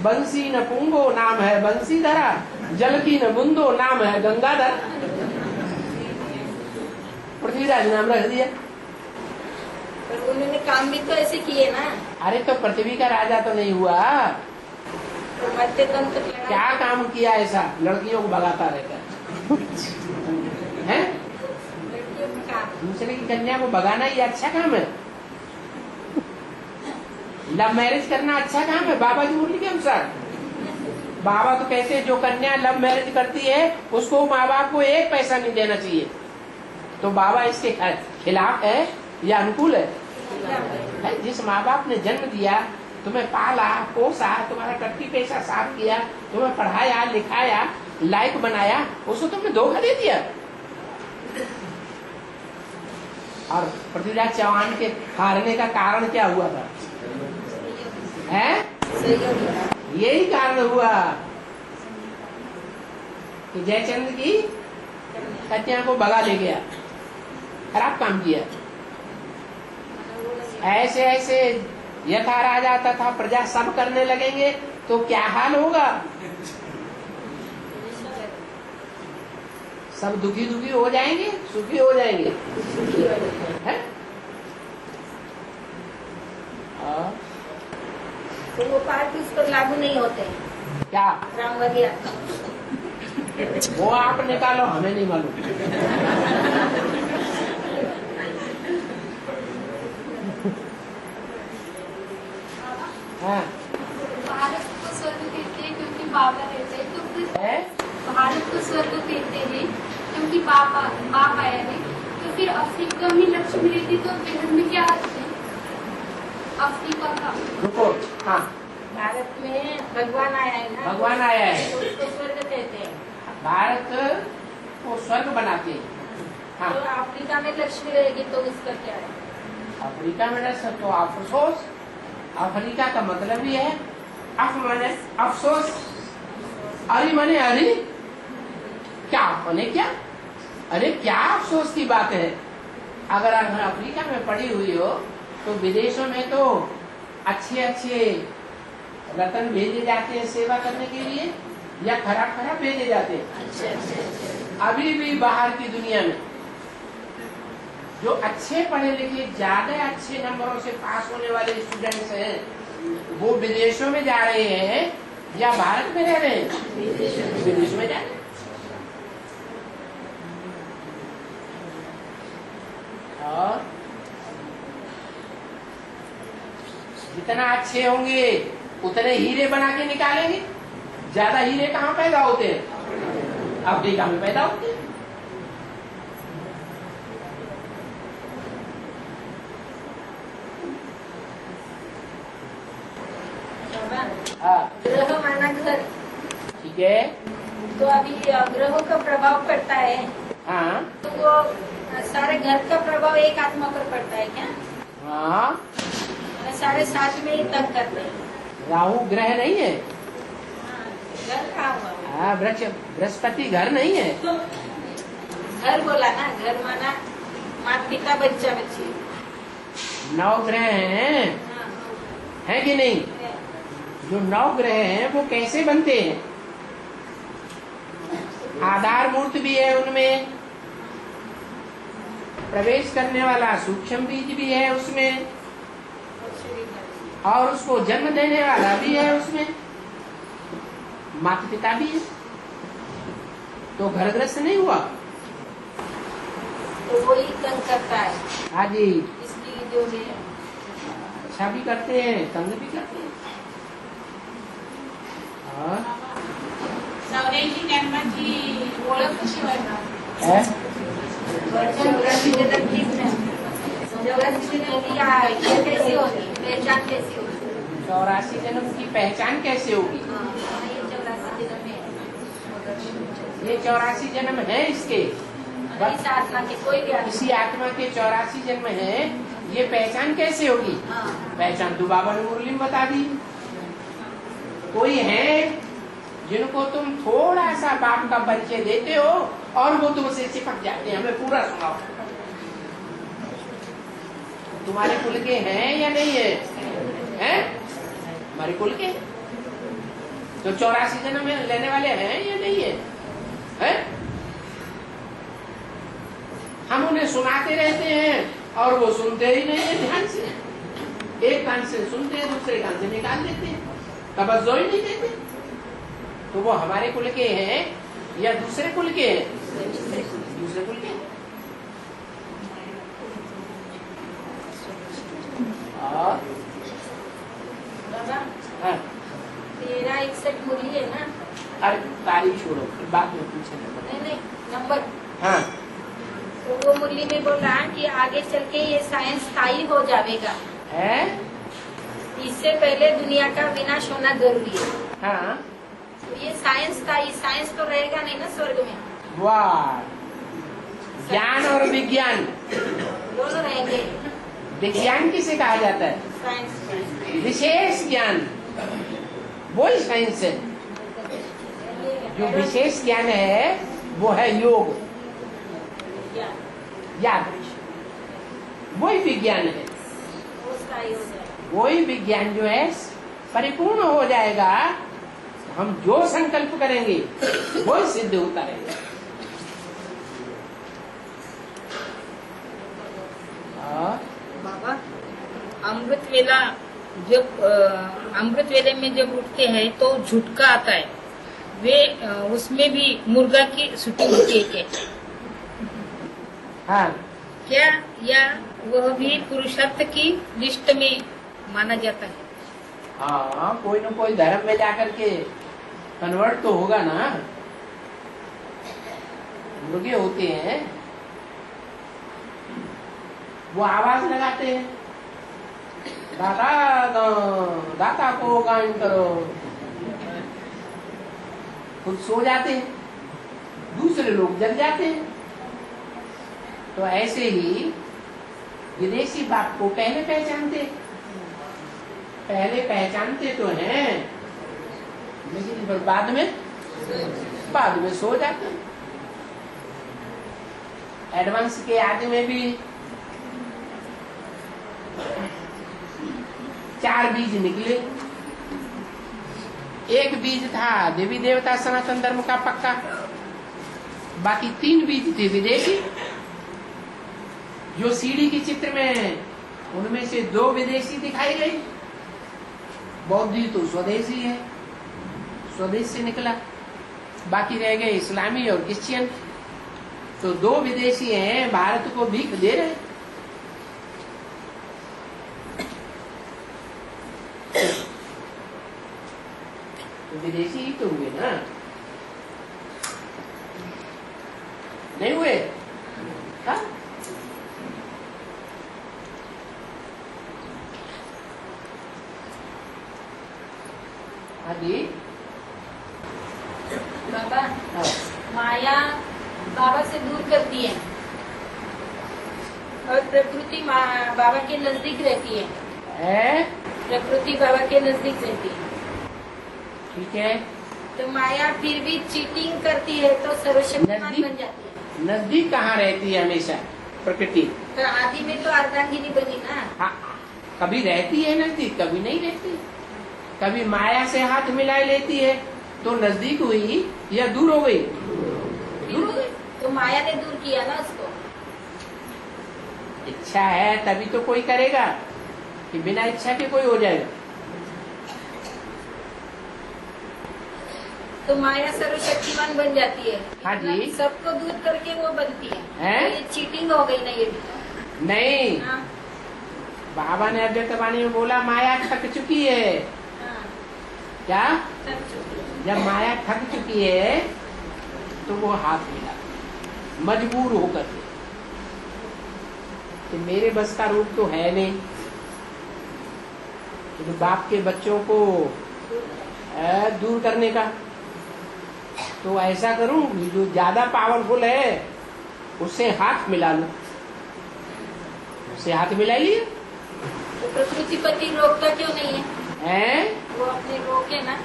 बंसी न पुंगो नाम है बंसीधरा, जल की न बूंदो नाम है गंगाधर। पृथ्वीराज नाम रख दिया। पर उन्होंने काम भी तो ऐसे किए ना। अरे तो पृथ्वी का राजा तो नहीं हुआ। तो मरते दम तक क्या काम किया ऐसा? लड़कियों को भगाता रहता है? लड़कियों का काम। दूसरे की कन्या को भगाना ये अच्छा काम है? लव मैरिज करना अच्छा काम है बाबा जी मुरली के अनुसार? बाबा तो कहते हैं जो कन्या लव मैरिज करती है उसको माँ बाप को 1 पैसा नहीं देना चाहिए। तो बाबा इसके खिलाफ है या अनुकूल है? जिस माँ बाप ने जन्म दिया, तुम्हें पाला पोसा, तुम्हारा टट्टी पैसा साफ किया, तुम्हें पढ़ाया लिखाया, लायक बनाया, उसको तुमने धोखा दे दिया। और पृथ्वीराज चौहान के हारने का कारण क्या हुआ था? है यही कारण हुआ कि जयचंद्र की कन्या को भगा ले गया, खराब काम किया। ऐसे ऐसे यथा राजा तथा प्रजा सब करने लगेंगे तो क्या हाल होगा? सब दुखी दुखी हो जाएंगे, सुखी हो जाएंगे, है? तो वो पार्ट उस पर लागू नहीं होते क्या? राम वगैरह वो आप निकालो, हमें नहीं मालूम। हाँ। भारत को स्वर्ग कहते हैं क्योंकि बाबा रहते हैं, तो फिर है? भारत को स्वर्ग कहते हैं क्योंकि बाप आया है, तो फिर अफ्रीका में लक्ष्मी रहती तो बिहार में क्या आते हैं? अफ्रीका का। रुको, हाँ। भारत में भगवान आया है ना, भगवान आया है तो उसको स्वर्ग कहते हैं। भारत को स्वर्ग बनाते हैं। हाँ। तो अफ्रीका में लक्ष्मी रहेगी तो उसका क्या है? अफ्रीका में रह सकते हो, अफसोस। अफ्रीका का मतलब ही है अफ माने अफसोस, अरे माने अरे क्या माने क्या, अरे क्या अफसोस की बात है। अगर अफ्रीका में पड़ी हुई हो तो विदेशों में तो अच्छे अच्छे रतन भेजे जाते हैं सेवा करने के लिए, या खराब खराब भेजे जाते हैं। अभी भी बाहर की दुनिया में जो अच्छे पढ़े लिखे ज्यादा अच्छे नंबरों से पास होने वाले स्टूडेंट्स हैं वो विदेशों में जा रहे हैं या भारत में रह रहे हैं? विदेश में जा रहे हैं। और जितना अच्छे होंगे उतने हीरे बना के निकालेंगे। ज्यादा हीरे कहाँ पैदा होते हैं? अफ्रीका में पैदा होते हैं। ग्रह माना घर, ठीक है। तो अभी ग्रहों का प्रभाव पड़ता है। हाँ। तो वो सारे घर का प्रभाव एक आत्मा पर पड़ता है क्या? हाँ। सारे साथ में ही तंग करते हैं। राहु ग्रह नहीं है। घर कहाँ हुआ? हाँ, बृहस्पति घर नहीं है। घर बोला ना, घर माना माता पिता बच्चा बच्ची। 9 ग्रह हैं, है कि नहीं? जो 9 ग्रह हैं वो कैसे बनते हैं? आधार मूर्त भी है उनमें, प्रवेश करने वाला सूक्ष्म बीज भी है उसमें, और उसको जन्म देने वाला भी है उसमें, माता पिता भी है। तो घरग्रस्त नहीं हुआ, तो वो ही तंग करता है। हाँ जी। इसकी जो है अच्छा भी करते हैं, तंग भी करते हैं। चौऱ्याऐंशी जन्माची ओळख कशी होणार? चौरासी जन्म ठीक नहीं, चौरासी जन्म की ये कैसे होगी, पहचान कैसे होगी? 84 जन्म की पहचान कैसे होगी? ये 84 जन्म है। ये 84 जन्म है इसके, इस आत्मा के कोई भी आत्मा, इसी आत्मा के 84 जन्म है। ये पहचान कैसे होगी? पहचान तो बाबा ने मुरली में बता दी। कोई है जिनको तुम थोड़ा सा बाप का परिचय देते हो और वो तुमसे चिपक जाते हैं, हमें पूरा सुनाओ। तुम्हारे कुल के हैं या नहीं है? हैं? हमारे कुल के तो 84 जन्म में लेने वाले हैं या नहीं है? हैं? हम उन्हें सुनाते रहते हैं और वो सुनते ही नहीं है ध्यान से। एक कान से सुनते हैं, दूसरे कान से निकाल देते हैं, तवज्जो ही नहीं देते। तो वो हमारे कुल के हैं या दूसरे कुल के हैं? दूसरे कुल के। और हाँ, 1361 मुरली है ना? अरे तारीख छोड़ो, बाद में पूछेंगे। नहीं नंबर। हाँ। तो वो मुरली में बोला कि आगे चल के ये साइंस स्थायी हो जाएगा, है? इससे पहले दुनिया का विनाश होना जरूरी है। हाँ। तो ये साइंस साइंस तो रहेगा नहीं ना स्वर्ग में? वाह, ज्ञान और विज्ञान दोनों रहेंगे। विज्ञान किसे कहा जाता है? साइंस। विशेष ज्ञान, वही साइंस है। जो विशेष ज्ञान है वो है योग। याद, वही विज्ञान है। वो स्थायी हो जाए। वही विज्ञान जो है परिपूर्ण हो जाएगा। हम जो संकल्प करेंगे वही सिद्ध होता रहेगा। बाबा, अमृत वेला जब अमृत वेले में जब उठते हैं तो झुटका आता है, वे उसमें भी मुर्गा की शूटिंग होती है क्या? हाँ, क्या या वह भी पुरुषार्थ की लिस्ट में माना जाता है? हाँ, कोई न कोई धर्म में जाकर के कन्वर्ट तो होगा ना। मुर्गे होते हैं, वो आवाज लगाते हैं, दाता दाता को गायन करो, खुद सो जाते हैं, दूसरे लोग जग जाते हैं। तो ऐसे ही विदेशी बाप को पहले पहचानते तो हैं, लेकिन फिर बाद में सो जाते हैं। एडवांस के आदि में भी 4 बीज निकले। एक बीज था देवी देवता सनातन धर्म का पक्का, बाकी 3 बीज थे विदेशी। जो सीढ़ी के चित्र में उनमें से 2 विदेशी दिखाई गई। बौद्धि तो स्वदेशी है, स्वदेश से निकला। बाकी रह गए इस्लामी और क्रिश्चियन। तो 2 विदेशी हैं, भारत को भीख दे रहे। तो विदेशी ही तो हुए ना, नहीं हुए? हाँ? आदि बाबा, माया बाबा से दूर करती है और प्रकृति बाबा के नजदीक रहती है। प्रकृति बाबा के नजदीक रहती है, ठीक है। तो माया फिर भी चीटिंग करती है तो सर्वशक्तिमान बन जाती है। नजदीक कहाँ रहती है? हमेशा प्रकृति। तो आदि में तो अर्धांगिनी बनी ना। हाँ, कभी रहती है नजदीक, कभी नहीं रहती। कभी माया से हाथ मिला लेती है तो नजदीक हुई या दूर हो गई? दूर हो गई। तो माया ने दूर किया ना उसको। इच्छा है तभी तो कोई करेगा, कि बिना इच्छा के कोई हो जाएगा? तो माया सर्वशक्तिमान बन जाती है। हाँ जी। सबको दूर करके वो बनती है। तो ये चीटिंग हो गई ना ये भी? नहीं। हाँ। बाबा ने अव्यक्तवाणी में बोला माया थक चुकी है। हाँ। क्या? जब माया थक चुकी है तो वो हाथ मिला, मजबूर होकर के, कि मेरे बस का रूप तो है नहीं। तो बाप के बच्चों को दूर करने का, तो ऐसा करूं जो ज्यादा पावरफुल है उससे हाथ मिला लूं। उससे हाथ मिला लिया। तो प्रकृतिपति रोकता क्यों नहीं है? वो अपने रोके ना।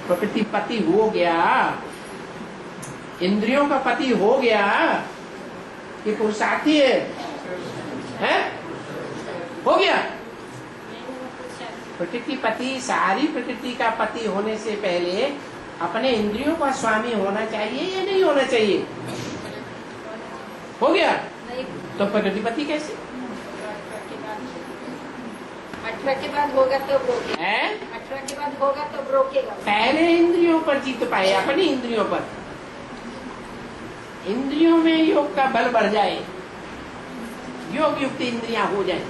प्रकृति पति हो गया, इंद्रियों का पति हो गया कि पुरुषार्थी है? हो गया। प्रकृति पति, सारी प्रकृति का पति होने से पहले अपने इंद्रियों का स्वामी होना चाहिए या नहीं होना चाहिए? हो गया। तो प्रकृति पति कैसे? 18 के बाद होगा तो रोकेगा। 18 के बाद होगा तो रोकेगा। पहले इंद्रियों पर जीत पाए, अपनी इंद्रियों पर। इंद्रियों में योग का बल बढ़ जाए, योग युक्त इंद्रियां हो जाए,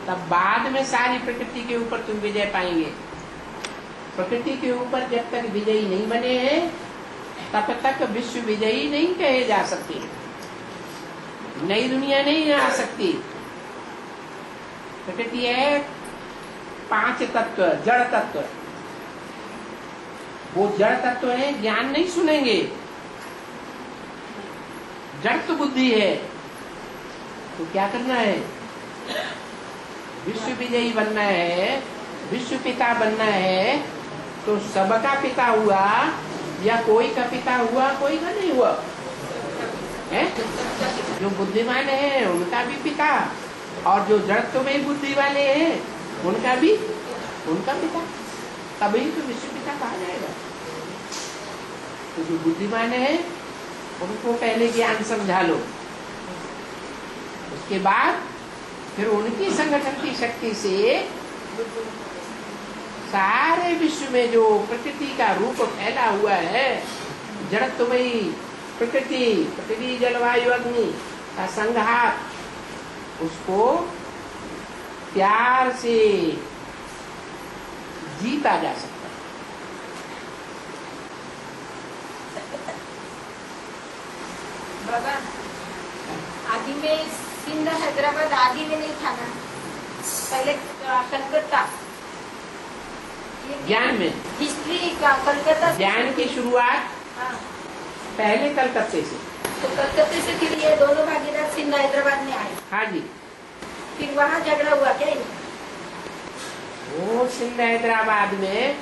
तब बाद में सारी प्रकृति के ऊपर तुम विजय पाएंगे। प्रकृति के ऊपर जब तक विजयी नहीं बने हैं तब तक विश्व विजयी नहीं कहे जा सकते। नई दुनिया नहीं आ सकती। प्रकृति है 5 तत्व, जड़ तत्व। वो जड़ तत्व है, ज्ञान नहीं सुनेंगे। जड़ तो बुद्धि है। तो क्या करना है? विश्व विजयी बनना है, विश्व पिता बनना है। तो सबका पिता हुआ या कोई का पिता हुआ, कोई का नहीं हुआ? है? जो बुद्धिमान है उनका भी पिता, और जो जड़त्वमयी बुद्धि वाले हैं उनका पिता, तभी तो विश्व पिता कहा जाएगा। तो जो बुद्धिमान है उनको पहले ज्ञान समझा लो, उसके बाद फिर उनकी संगठन की शक्ति से सारे विश्व में जो प्रकृति का रूप फैला हुआ है, जड़त्वमयी प्रकृति जलवायु अग्नि का संघात, उसको प्यार से जीता जा सकता है। बाबा, आदि में सिंध हैदराबाद आदि में नहीं था ना, पहले कलकत्ता ज्ञान में हिस्ट्री का कलकत्ता, ज्ञान की शुरुआत हाँ। पहले कलकत्ते से, तो कलकत्ते से फिर ये दोनों भागीदार सिंध हैदराबाद में आए। हाँ जी। फिर वहाँ झगड़ा हुआ क्या? वो सिंध हैदराबाद में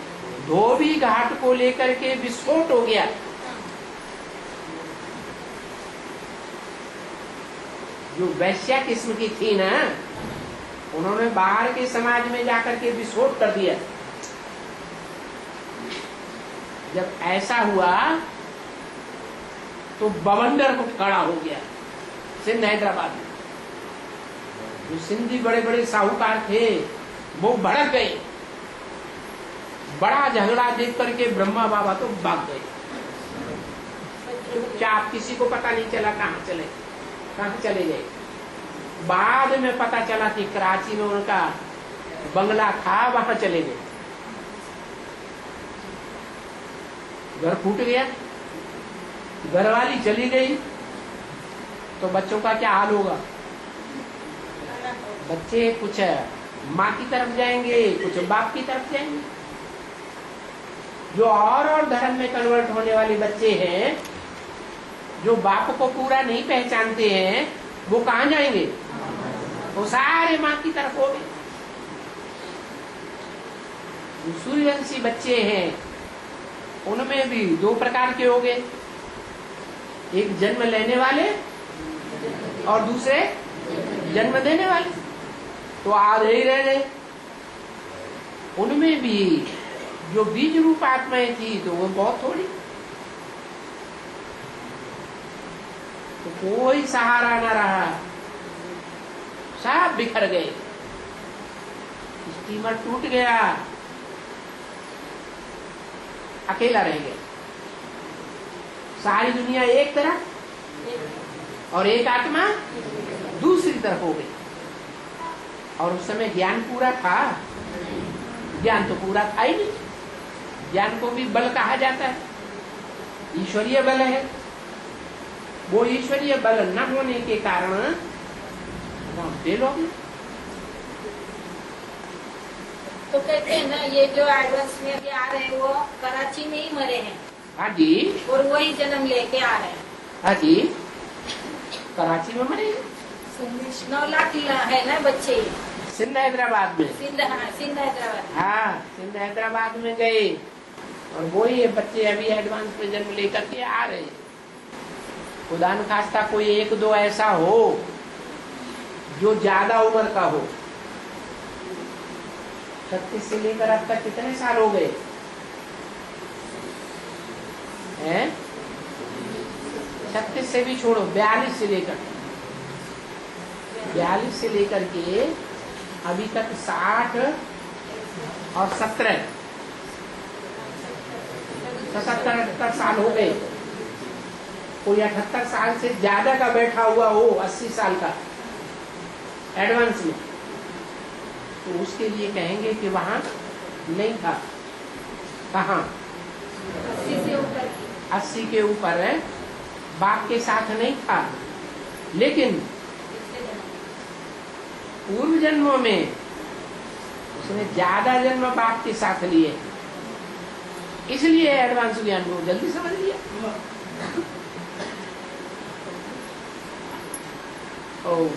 धोबी घाट को लेकर के विस्फोट हो गया। जो वैश्या किस्म की थी ना, उन्होंने बाहर के समाज में जाकर के विस्फोट कर दिया। जब ऐसा हुआ तो बवंडर को खड़ा हो गया सिंध हैदराबाद में। जो सिंधी बड़े बड़े साहूकार थे वो भड़क गए, बड़ा झगड़ा देख करके ब्रह्मा बाबा तो भाग गए। चुपचाप, किसी को पता नहीं चला कहाँ चले गए। बाद में पता चला कि कराची में उनका बंगला था, वहां चले गए। घर फूट गया, घरवाली चली गई तो बच्चों का क्या हाल होगा? बच्चे कुछ माँ की तरफ जाएंगे, कुछ बाप की तरफ जाएंगे। जो और धर्म में कन्वर्ट होने वाले बच्चे हैं, जो बाप को पूरा नहीं पहचानते हैं, वो कहाँ जाएंगे? वो सारे माँ की तरफ हो गए। जो सूर्यवंशी बच्चे हैं उनमें भी दो प्रकार के हो गए, एक जन्म लेने वाले और दूसरे जन्म देने वाले। तो आधे ही रह गए। उनमें भी जो बीज रूप आत्माएं थी तो वो बहुत थोड़ी, तो कोई सहारा न रहा, सब बिखर गए। स्टीमर टूट गया, अकेला रह गया। सारी दुनिया एक तरफ और एक आत्मा दूसरी तरफ हो गई। और उस समय ज्ञान पूरा था? ज्ञान तो पूरा था ही नहीं। ज्ञान को भी बल कहा जाता है, ईश्वरीय बल है। वो ईश्वरीय बल न होने के कारण फेल हो गए। तो कहते हैं ना, ये जो एडवांस में अभी आ रहे हैं वो कराची में ही मरे हैं। हाँ जी। और वही जन्म लेके आ रहे हैं। हाँ जी, कराची में मरे 9 लाख है ना बच्चे सिंध हैदराबाद में। सिंध हैदराबाद। हाँ, सिंध हैदराबाद में गए और वही बच्चे अभी एडवांस में जन्म लेकर के आ रहे हैं। खुदा न खास्ता कोई एक दो ऐसा हो जो ज्यादा उम्र का हो। 36 से लेकर अब तक कितने साल हो गए हैं? 36 से भी छोड़ो, 42 से लेकर के अभी तक 60 और 70 77 साल हो गए। कोई 78 साल से ज्यादा का बैठा हुआ हो, 80 साल का एडवांस में, तो उसके लिए कहेंगे कि वहां नहीं था। कहाँ? 80 के ऊपर है, बाप के साथ नहीं था। लेकिन पूर्व जन्मों में उसने ज्यादा जन्म बाप के साथ लिए, इसलिए एडवांस ज्ञान को जल्दी समझ लिया। ओम